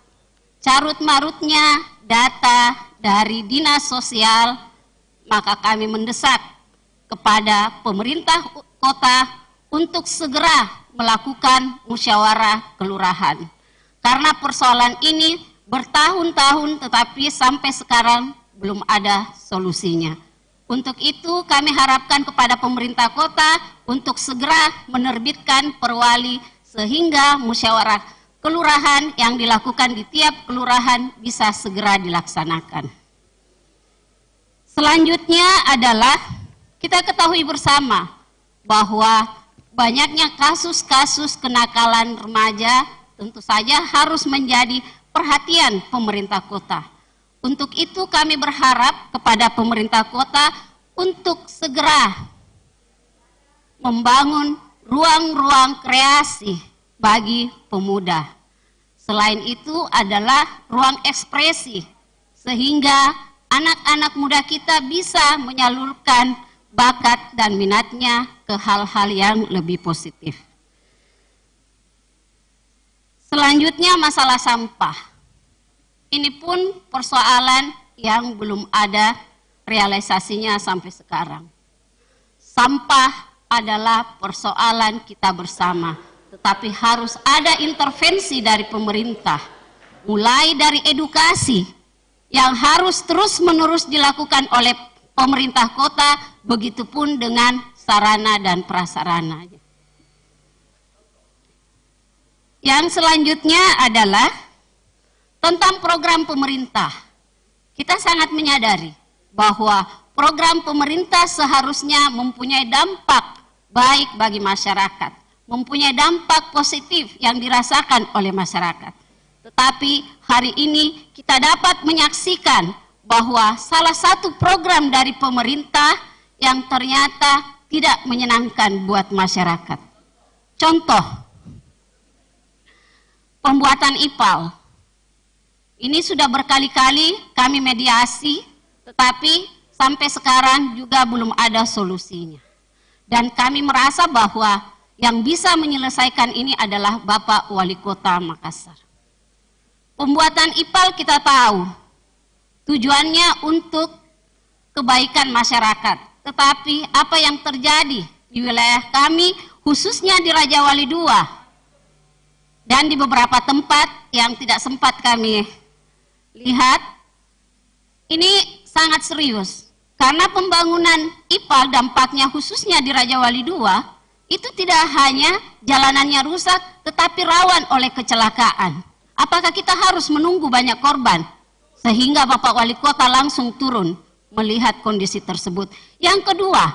carut-marutnya data dari Dinas Sosial, maka kami mendesak kepada pemerintah kota untuk segera melakukan musyawarah kelurahan. Karena persoalan ini bertahun-tahun tetapi sampai sekarang belum ada solusinya. Untuk itu kami harapkan kepada pemerintah kota untuk segera menerbitkan perwali sehingga musyawarah kelurahan yang dilakukan di tiap kelurahan bisa segera dilaksanakan. Selanjutnya adalah kita ketahui bersama bahwa banyaknya kasus-kasus kenakalan remaja tentu saja harus menjadi perhatian pemerintah kota. Untuk itu kami berharap kepada pemerintah kota untuk segera membangun ruang-ruang kreasi bagi pemuda. Selain itu adalah ruang ekspresi sehingga anak-anak muda kita bisa menyalurkan bakat dan minatnya ke hal-hal yang lebih positif. Selanjutnya masalah sampah. Ini pun persoalan yang belum ada realisasinya sampai sekarang. Sampah adalah persoalan kita bersama, tetapi harus ada intervensi dari pemerintah, mulai dari edukasi yang harus terus-menerus dilakukan oleh pemerintah kota, begitupun dengan sarana dan prasarana. Yang selanjutnya adalah tentang program pemerintah. Kita sangat menyadari bahwa program pemerintah seharusnya mempunyai dampak baik bagi masyarakat, mempunyai dampak positif yang dirasakan oleh masyarakat. Tetapi hari ini kita dapat menyaksikan bahwa salah satu program dari pemerintah yang ternyata tidak menyenangkan buat masyarakat. Contoh, pembuatan IPAL. Ini sudah berkali-kali kami mediasi, tetapi sampai sekarang juga belum ada solusinya. Dan kami merasa bahwa yang bisa menyelesaikan ini adalah Bapak Wali Kota Makassar. Pembuatan IPAL kita tahu tujuannya untuk kebaikan masyarakat. Tetapi apa yang terjadi di wilayah kami, khususnya di Raja Wali II dan di beberapa tempat yang tidak sempat kami lihat, ini sangat serius. Karena pembangunan IPAL dampaknya khususnya di Raja Wali II, itu tidak hanya jalanannya rusak, tetapi rawan oleh kecelakaan. Apakah kita harus menunggu banyak korban? Sehingga Bapak Wali Kota langsung turun melihat kondisi tersebut. Yang kedua,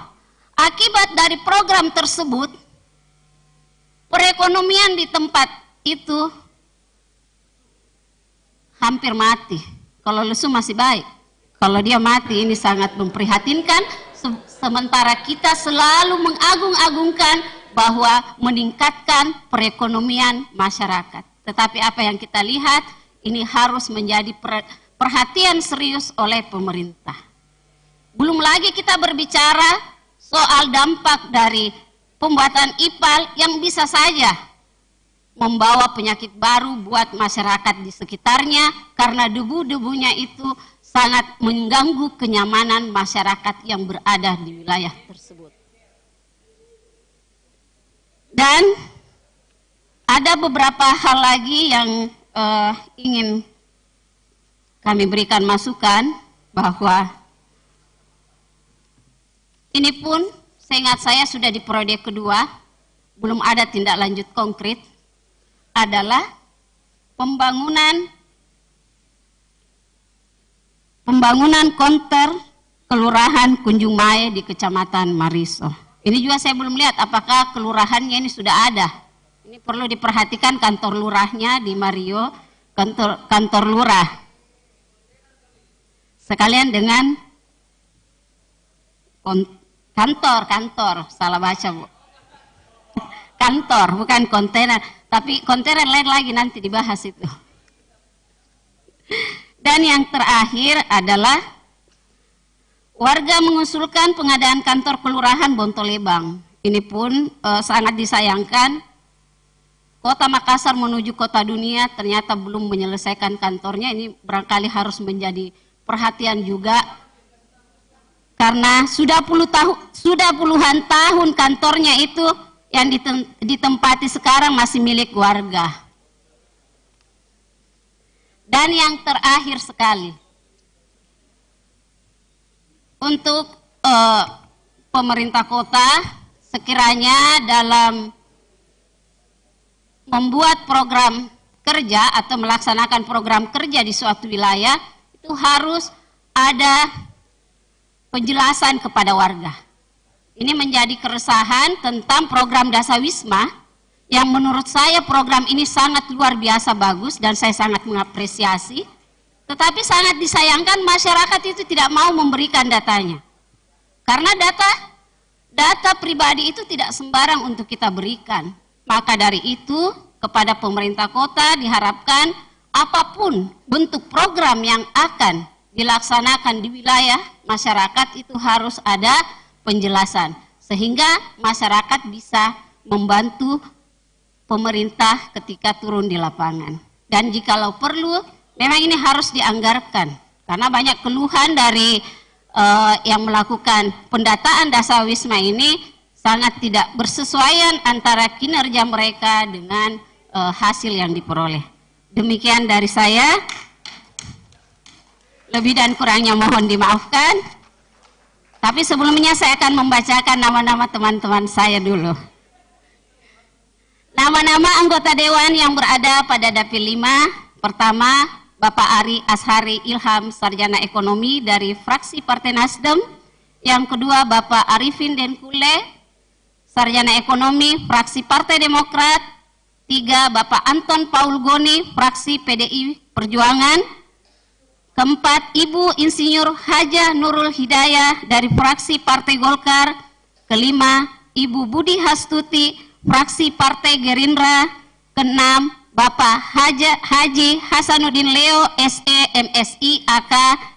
akibat dari program tersebut, perekonomian di tempat itu hampir mati. Kalau lesu masih baik. Kalau dia mati, ini sangat memprihatinkan. Sementara kita selalu mengagung-agungkan bahwa meningkatkan perekonomian masyarakat. Tetapi apa yang kita lihat, ini harus menjadi perhatian serius oleh pemerintah. Belum lagi kita berbicara soal dampak dari pembuatan IPAL yang bisa saja membawa penyakit baru buat masyarakat di sekitarnya, karena debu-debunya itu sangat mengganggu kenyamanan masyarakat yang berada di wilayah tersebut. Dan ada beberapa hal lagi yang ingin kami berikan masukan, bahwa ini pun seingat saya sudah di periode kedua, belum ada tindak lanjut konkret, adalah pembangunan konter Kelurahan Kunjung Mae di Kecamatan Mariso. Ini juga saya belum lihat apakah kelurahannya ini sudah ada. Ini perlu diperhatikan kantor lurahnya di Mario, kantor lurah. Sekalian dengan kantor, salah baca Bu. Kantor, bukan kontainer, tapi kontainer lain lagi, nanti dibahas itu. Dan yang terakhir adalah warga mengusulkan pengadaan kantor kelurahan Bontolebang. Ini pun sangat disayangkan. Kota Makassar menuju kota dunia ternyata belum menyelesaikan kantornya. Ini barangkali harus menjadi perhatian juga. Karena sudah puluhan tahun kantornya itu yang ditempati sekarang masih milik warga. Dan yang terakhir sekali, untuk pemerintah kota, sekiranya dalam membuat program kerja atau melaksanakan program kerja di suatu wilayah, itu harus ada penjelasan kepada warga. Ini menjadi keresahan tentang program Dasawisma, yang menurut saya program ini sangat luar biasa bagus dan saya sangat mengapresiasi. Tetapi sangat disayangkan masyarakat itu tidak mau memberikan datanya. Karena data pribadi itu tidak sembarang untuk kita berikan. Maka dari itu kepada pemerintah kota diharapkan apapun bentuk program yang akan dilaksanakan di wilayah masyarakat itu harus ada penjelasan. Sehingga masyarakat bisa membantu pemerintah ketika turun di lapangan. Dan jikalau perlu, memang ini harus dianggarkan. Karena banyak keluhan dari yang melakukan pendataan Dasawisma ini sangat tidak bersesuaian antara kinerja mereka dengan hasil yang diperoleh. Demikian dari saya. Lebih dan kurangnya mohon dimaafkan. Tapi sebelumnya saya akan membacakan nama-nama teman-teman saya dulu. Nama-nama anggota Dewan yang berada pada Dapil 5. Pertama, Bapak Ari Ashari Ilham, Sarjana Ekonomi dari fraksi Partai Nasdem. Yang kedua, Bapak Arifin Denkule, Sarjana Ekonomi, fraksi Partai Demokrat. 3, Bapak Anton Paul Goni, fraksi PDI Perjuangan. Keempat, Ibu Insinyur Haja Nurul Hidayah dari fraksi Partai Golkar. Kelima, Ibu Budi Hastuti, fraksi Partai Gerindra. Keenam, Bapak Haji Hasanuddin Leo, SE MSI AK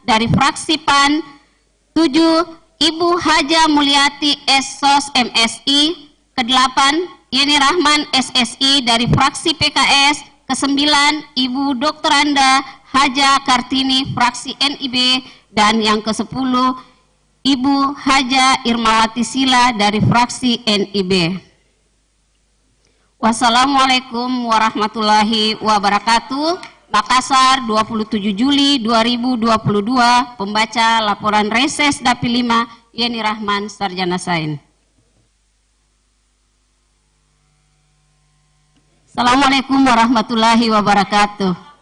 dari fraksi PAN. 7, Ibu Haja Mulyati SSOS MSI. Kedelapan, Yeni Rahman SSI dari fraksi PKS. Kesembilan, Ibu Dr. Anda Haja Kartini fraksi NIB, dan yang ke-10 Ibu Haja Irmawati Sila dari fraksi NIB. Wassalamualaikum warahmatullahi wabarakatuh. Makassar, 27 Juli 2022. Pembaca laporan reses Dapil 5, Yeni Rahman, Sarjana Sains. Assalamualaikum warahmatullahi wabarakatuh.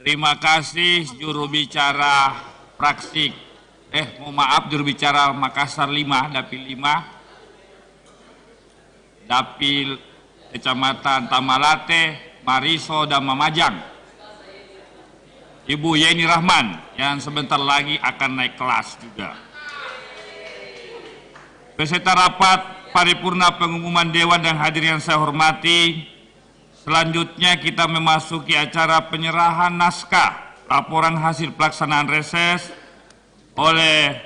Terima kasih juru bicara fraksi, juru bicara Makassar 5, Dapil 5, Dapil Kecamatan Tamalate, Mariso, dan Mamajang, Ibu Yeni Rahman, yang sebentar lagi akan naik kelas juga. Peserta rapat paripurna pengumuman Dewan dan hadirin yang saya hormati, selanjutnya kita memasuki acara penyerahan naskah laporan hasil pelaksanaan reses oleh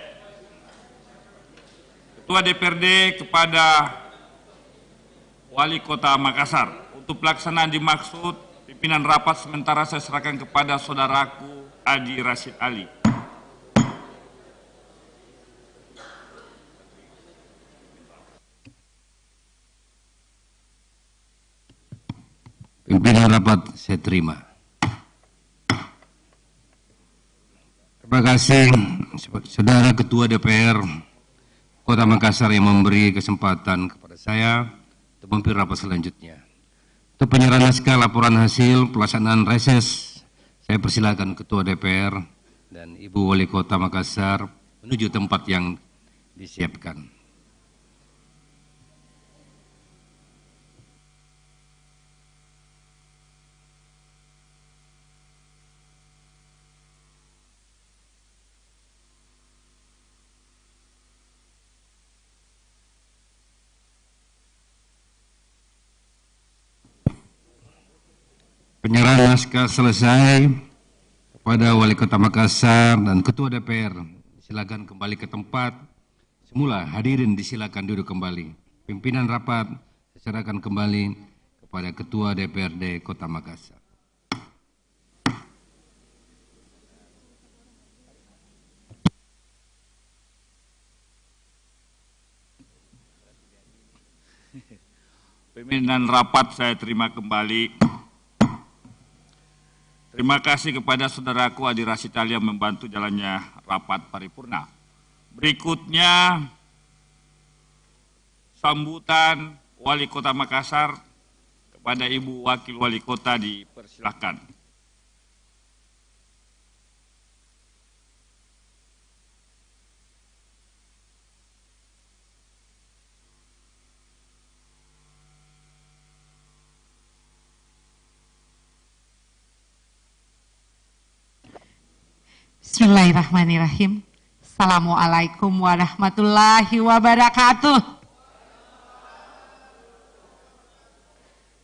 Ketua DPRD kepada Wali Kota Makassar. Untuk pelaksanaan dimaksud pimpinan rapat sementara saya serahkan kepada saudaraku Haji Rashid Ali. Pimpinan rapat saya terima. Terima kasih Saudara Ketua DPR Kota Makassar yang memberi kesempatan kepada saya untuk memimpin rapat selanjutnya. Untuk penyerahan naskah laporan hasil pelaksanaan reses, saya persilakan Ketua DPR dan Ibu Wali Kota Makassar menuju tempat yang disiapkan. Penyerahan naskah selesai kepada Wali Kota Makassar dan Ketua DPR. Silakan kembali ke tempat semula. Hadirin disilakan duduk kembali. Pimpinan rapat diserahkan kembali kepada Ketua DPRD Kota Makassar. Pimpinan rapat saya terima kembali. Terima kasih kepada saudaraku Haji Rashid Ali yang membantu jalannya rapat paripurna. Berikutnya sambutan Wali Kota Makassar kepada Ibu Wakil Wali Kota, dipersilahkan. Bismillahirrahmanirrahim. Assalamualaikum warahmatullahi wabarakatuh.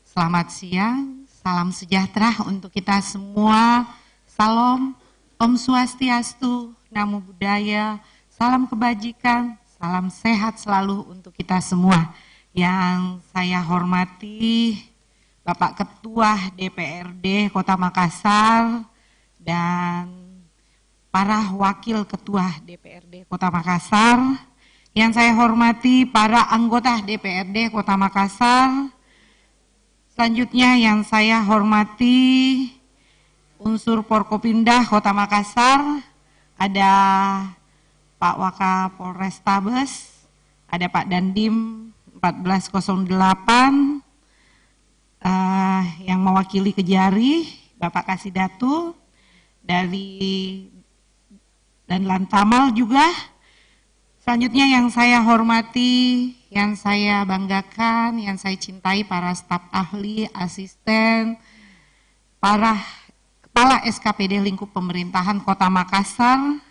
Selamat siang, salam sejahtera untuk kita semua. Salam, Om Swastiastu, Namo Buddhaya, salam kebajikan, salam sehat selalu untuk kita semua. Yang saya hormati Bapak Ketua DPRD Kota Makassar dan para wakil ketua DPRD Kota Makassar, yang saya hormati para anggota DPRD Kota Makassar, selanjutnya yang saya hormati unsur Forkopimda Kota Makassar, ada Pak Wakapolrestabes, ada Pak Dandim 1408, yang mewakili Kejari, Bapak Kasidatu, dari dan Lantamal juga. Selanjutnya yang saya hormati, yang saya banggakan, yang saya cintai para staf ahli, asisten, para kepala SKPD lingkup pemerintahan Kota Makassar,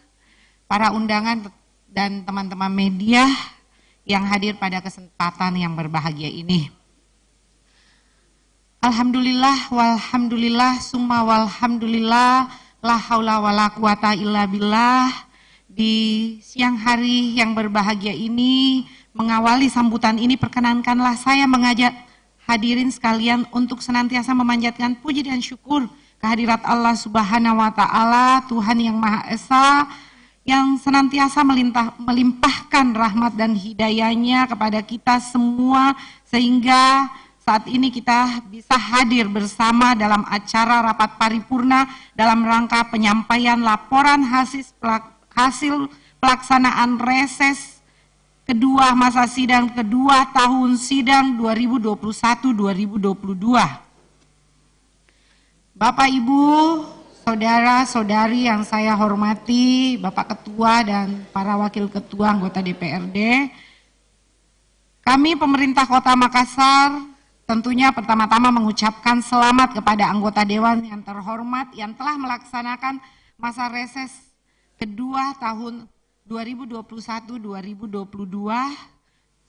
para undangan dan teman-teman media yang hadir pada kesempatan yang berbahagia ini. Alhamdulillah, walhamdulillah, summa walhamdulillah, la haula wala quwata illa billah. Di siang hari yang berbahagia ini, mengawali sambutan ini, perkenankanlah saya mengajak hadirin sekalian untuk senantiasa memanjatkan puji dan syukur kehadirat Allah Subhanahu wa Ta'ala, Tuhan yang Maha Esa, yang senantiasa melimpahkan rahmat dan hidayahnya kepada kita semua, sehingga saat ini kita bisa hadir bersama dalam acara rapat paripurna dalam rangka penyampaian laporan hasil pelaksanaan reses kedua masa sidang kedua tahun sidang 2021-2022. Bapak, Ibu, saudara-saudari yang saya hormati, Bapak Ketua dan para Wakil Ketua anggota DPRD, kami pemerintah Kota Makassar tentunya pertama-tama mengucapkan selamat kepada anggota Dewan yang terhormat yang telah melaksanakan masa reses kedua tahun 2021-2022.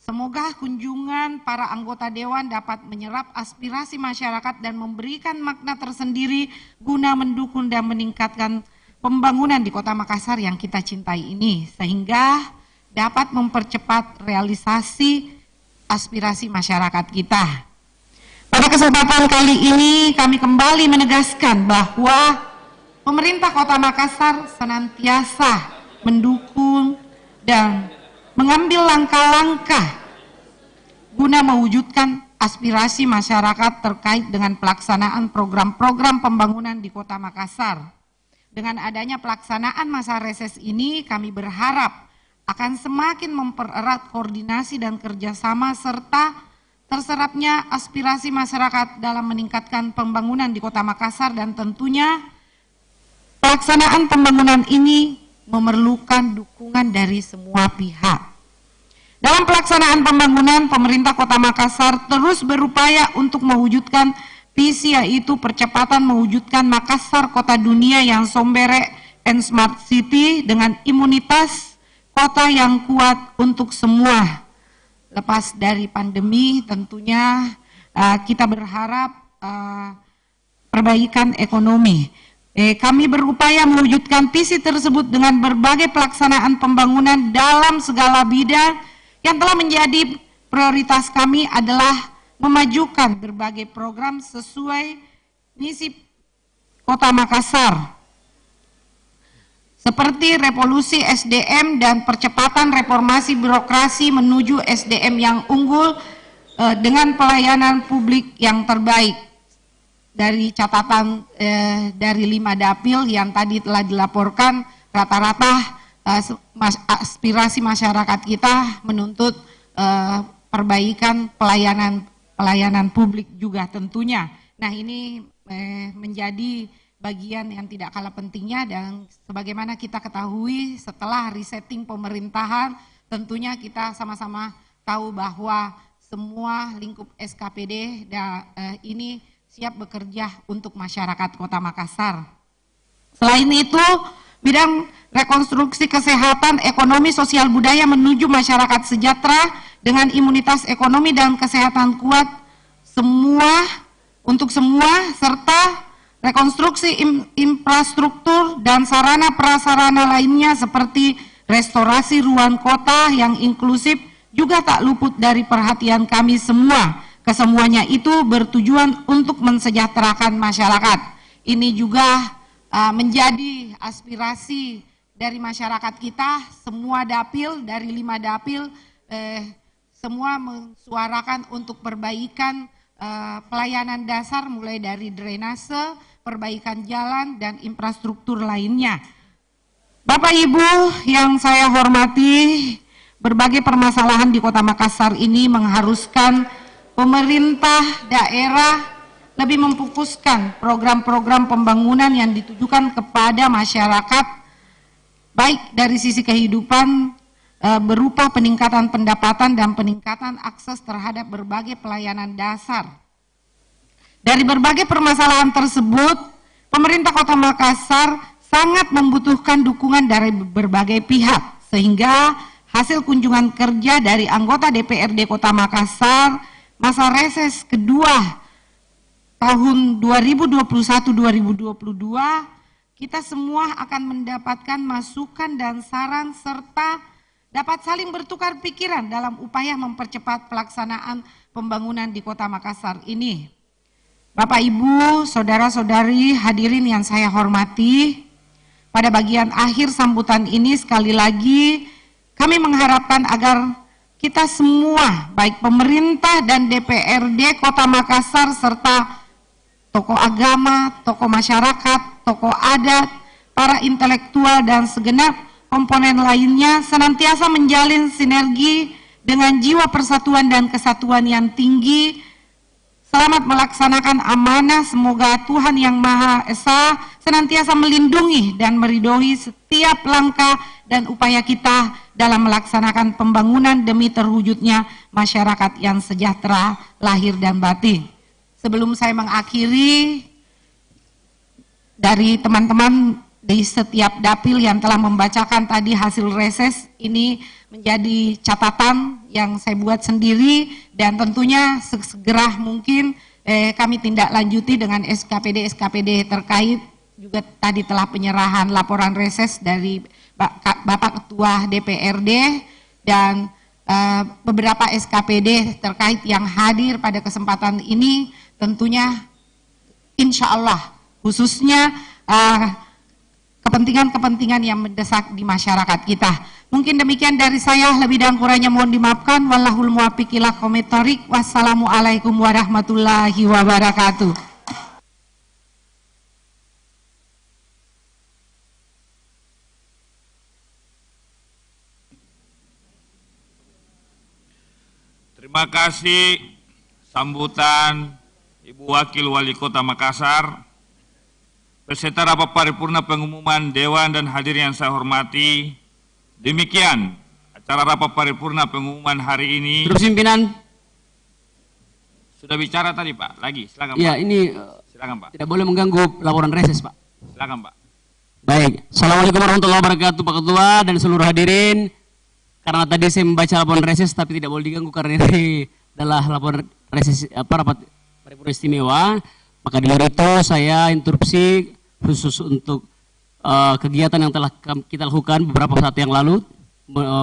Semoga kunjungan para anggota Dewan dapat menyerap aspirasi masyarakat dan memberikan makna tersendiri guna mendukung dan meningkatkan pembangunan di Kota Makassar yang kita cintai ini, sehingga dapat mempercepat realisasi aspirasi masyarakat kita. Pada kesempatan kali ini kami kembali menegaskan bahwa pemerintah Kota Makassar senantiasa mendukung dan mengambil langkah-langkah guna mewujudkan aspirasi masyarakat terkait dengan pelaksanaan program-program pembangunan di Kota Makassar. Dengan adanya pelaksanaan masa reses ini, kami berharap akan semakin mempererat koordinasi dan kerjasama serta terserapnya aspirasi masyarakat dalam meningkatkan pembangunan di Kota Makassar, dan tentunya pelaksanaan pembangunan ini memerlukan dukungan dari semua pihak. Dalam pelaksanaan pembangunan, pemerintah Kota Makassar terus berupaya untuk mewujudkan visi, yaitu percepatan mewujudkan Makassar kota dunia yang sombere and smart city dengan imunitas kota yang kuat untuk semua. Lepas dari pandemi, tentunya kita berharap perbaikan ekonomi. Kami berupaya mewujudkan visi tersebut dengan berbagai pelaksanaan pembangunan dalam segala bidang. Yang telah menjadi prioritas kami adalah memajukan berbagai program sesuai misi Kota Makassar, seperti revolusi SDM dan percepatan reformasi birokrasi menuju SDM yang unggul dengan pelayanan publik yang terbaik. Dari catatan dari 5 dapil yang tadi telah dilaporkan, rata-rata aspirasi masyarakat kita menuntut perbaikan pelayanan publik juga tentunya. Nah, ini menjadi bagian yang tidak kalah pentingnya, dan sebagaimana kita ketahui setelah resetting pemerintahan, tentunya kita sama-sama tahu bahwa semua lingkup SKPD ini siap bekerja untuk masyarakat Kota Makassar. Selain itu, bidang rekonstruksi kesehatan, ekonomi, sosial, budaya menuju masyarakat sejahtera dengan imunitas ekonomi dan kesehatan kuat untuk semua, serta rekonstruksi infrastruktur dan sarana prasarana lainnya seperti restorasi ruang kota yang inklusif juga tak luput dari perhatian kami semua. Kesemuanya itu bertujuan untuk mensejahterakan masyarakat. Ini juga menjadi aspirasi dari masyarakat kita. Semua dapil, dari 5 dapil, semua mensuarakan untuk perbaikan pelayanan dasar, mulai dari drainase, perbaikan jalan, dan infrastruktur lainnya. Bapak Ibu yang saya hormati, berbagai permasalahan di Kota Makassar ini mengharuskan pemerintah daerah lebih memfokuskan program-program pembangunan yang ditujukan kepada masyarakat, baik dari sisi kehidupan berupa peningkatan pendapatan dan peningkatan akses terhadap berbagai pelayanan dasar. Dari berbagai permasalahan tersebut, pemerintah Kota Makassar sangat membutuhkan dukungan dari berbagai pihak, sehingga hasil kunjungan kerja dari anggota DPRD Kota Makassar masa reses kedua tahun 2021-2022, kita semua akan mendapatkan masukan dan saran serta dapat saling bertukar pikiran dalam upaya mempercepat pelaksanaan pembangunan di Kota Makassar ini. Bapak, Ibu, saudara-saudari hadirin yang saya hormati, pada bagian akhir sambutan ini sekali lagi kami mengharapkan agar kita semua, baik pemerintah dan DPRD Kota Makassar serta tokoh agama, tokoh masyarakat, tokoh adat, para intelektual dan segenap komponen lainnya senantiasa menjalin sinergi dengan jiwa persatuan dan kesatuan yang tinggi. Selamat melaksanakan amanah, semoga Tuhan Yang Maha Esa senantiasa melindungi dan meridhoi setiap langkah dan upaya kita dalam melaksanakan pembangunan demi terwujudnya masyarakat yang sejahtera lahir dan batin. Sebelum saya mengakhiri, dari teman-teman di setiap dapil yang telah membacakan tadi hasil reses, ini menjadi catatan yang saya buat sendiri dan tentunya segera mungkin kami tindak lanjuti dengan SKPD terkait. Juga tadi telah penyerahan laporan reses dari Bapak Ketua DPRD dan beberapa SKPD terkait yang hadir pada kesempatan ini. Tentunya insya Allah khususnya kepentingan-kepentingan yang mendesak di masyarakat kita. Mungkin demikian dari saya, lebih dan kurangnya mohon dimaafkan. Wallahul muwaffiq ila aqwamit thoriq. Wassalamualaikum warahmatullahi wabarakatuh. Terima kasih sambutan Ibu Wakil Wali Kota Makassar, beserta rapat paripurna pengumuman Dewan dan hadirin yang saya hormati. Demikian acara rapat paripurna pengumuman hari ini. Terus pimpinan. Sudah bicara tadi Pak, lagi silakan Ya, Pak. ini Silakan Pak. tidak boleh mengganggu laporan reses, Pak. Silakan Pak. Baik, Assalamualaikum warahmatullahi wabarakatuh Pak Ketua dan seluruh hadirin. Karena tadi saya membaca laporan reses tapi tidak boleh diganggu karena ini adalah laporan reses rapat paripurna istimewa, maka di luar itu saya interupsi khusus untuk kegiatan yang telah kita lakukan beberapa saat yang lalu.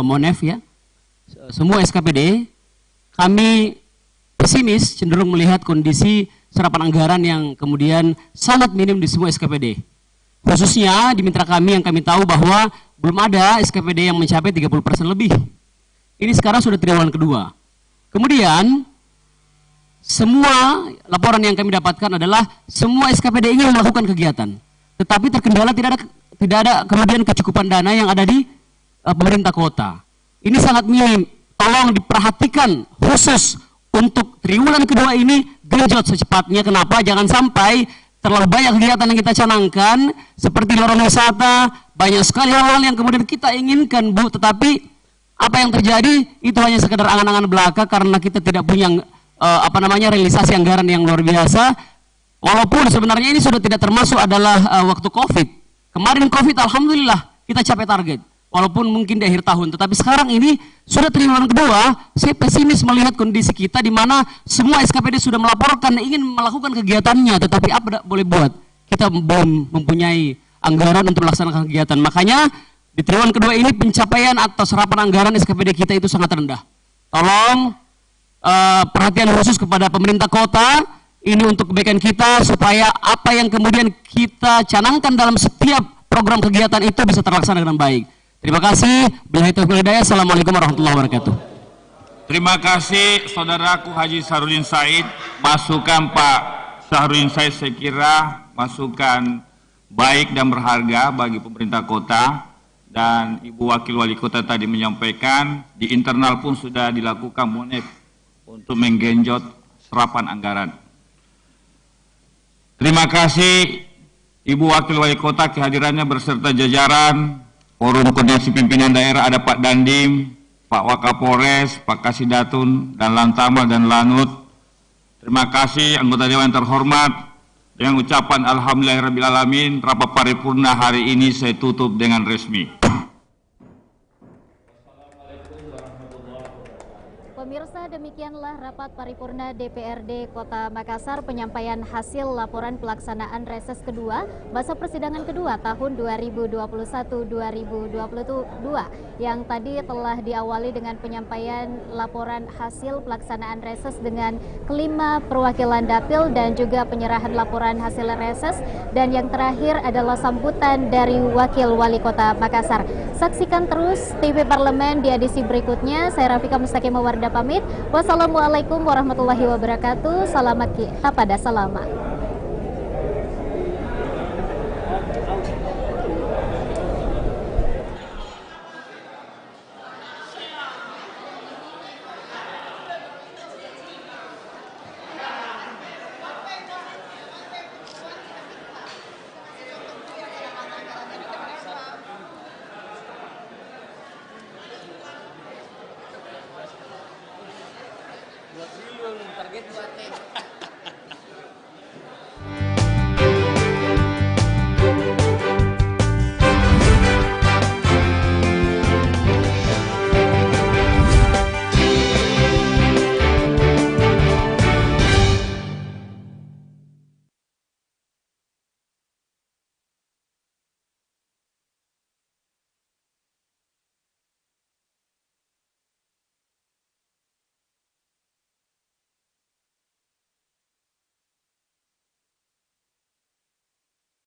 Monef ya, semua SKPD kami pesimis cenderung melihat kondisi serapan anggaran yang kemudian sangat minim di semua SKPD. Khususnya di mitra kami yang kami tahu bahwa belum ada SKPD yang mencapai 30% lebih. Ini sekarang sudah triwulan kedua. Kemudian semua laporan yang kami dapatkan adalah semua SKPD ingin melakukan kegiatan, tetapi terkendala tidak ada kemudian kecukupan dana yang ada di pemerintah kota. Ini sangat minim. Tolong diperhatikan khusus untuk triwulan kedua ini, genjot secepatnya. Kenapa? Jangan sampai terlalu banyak kegiatan yang kita canangkan seperti lorong wisata, banyak sekali hal-hal yang kemudian kita inginkan, Bu, tetapi apa yang terjadi itu hanya sekedar angan-angan belaka karena kita tidak punya realisasi anggaran yang luar biasa. Walaupun sebenarnya ini sudah tidak termasuk adalah waktu Covid. Kemarin Covid alhamdulillah kita capai target. Walaupun mungkin di akhir tahun, tetapi sekarang ini sudah triwulan kedua, saya pesimis melihat kondisi kita di mana semua SKPD sudah melaporkan ingin melakukan kegiatannya, tetapi apa boleh buat? Kita belum mempunyai anggaran untuk melaksanakan kegiatan. Makanya di triwulan kedua ini pencapaian atau serapan anggaran SKPD kita itu sangat rendah. Tolong perhatian khusus kepada pemerintah kota, ini untuk kebaikan kita supaya apa yang kemudian kita canangkan dalam setiap program kegiatan itu bisa terlaksana dengan baik. Terima kasih. Billahi taufiq wal hidayah. Assalamualaikum warahmatullahi wabarakatuh. Terima kasih saudaraku Haji Sahrudin Said. Masukan Pak Sahrudin Said saya kira masukan baik dan berharga bagi pemerintah kota, dan Ibu Wakil Wali Kota tadi menyampaikan di internal pun sudah dilakukan monef untuk menggenjot serapan anggaran. Terima kasih Ibu Wakil Wali Kota kehadirannya beserta jajaran Forum Koordinasi Pimpinan Daerah, ada Pak Dandim, Pak Wakapolres, Pak Kasidatun, dan Lantamal dan Lanut. Terima kasih anggota Dewan yang terhormat. Dengan ucapan Alhamdulillahirrahmanirrahim, rapat paripurna hari ini saya tutup dengan resmi. Pemirsa, demikianlah rapat paripurna DPRD Kota Makassar penyampaian hasil laporan pelaksanaan reses kedua masa persidangan kedua tahun 2021-2022 yang tadi telah diawali dengan penyampaian laporan hasil pelaksanaan reses dengan kelima perwakilan dapil dan juga penyerahan laporan hasil reses, dan yang terakhir adalah sambutan dari Wakil Wali Kota Makassar. Saksikan terus TV Parlemen di edisi berikutnya. Saya Rafika Mustaqim Wardah pamit. Wassalamualaikum warahmatullahi wabarakatuh. Selamat kita pada salama. Target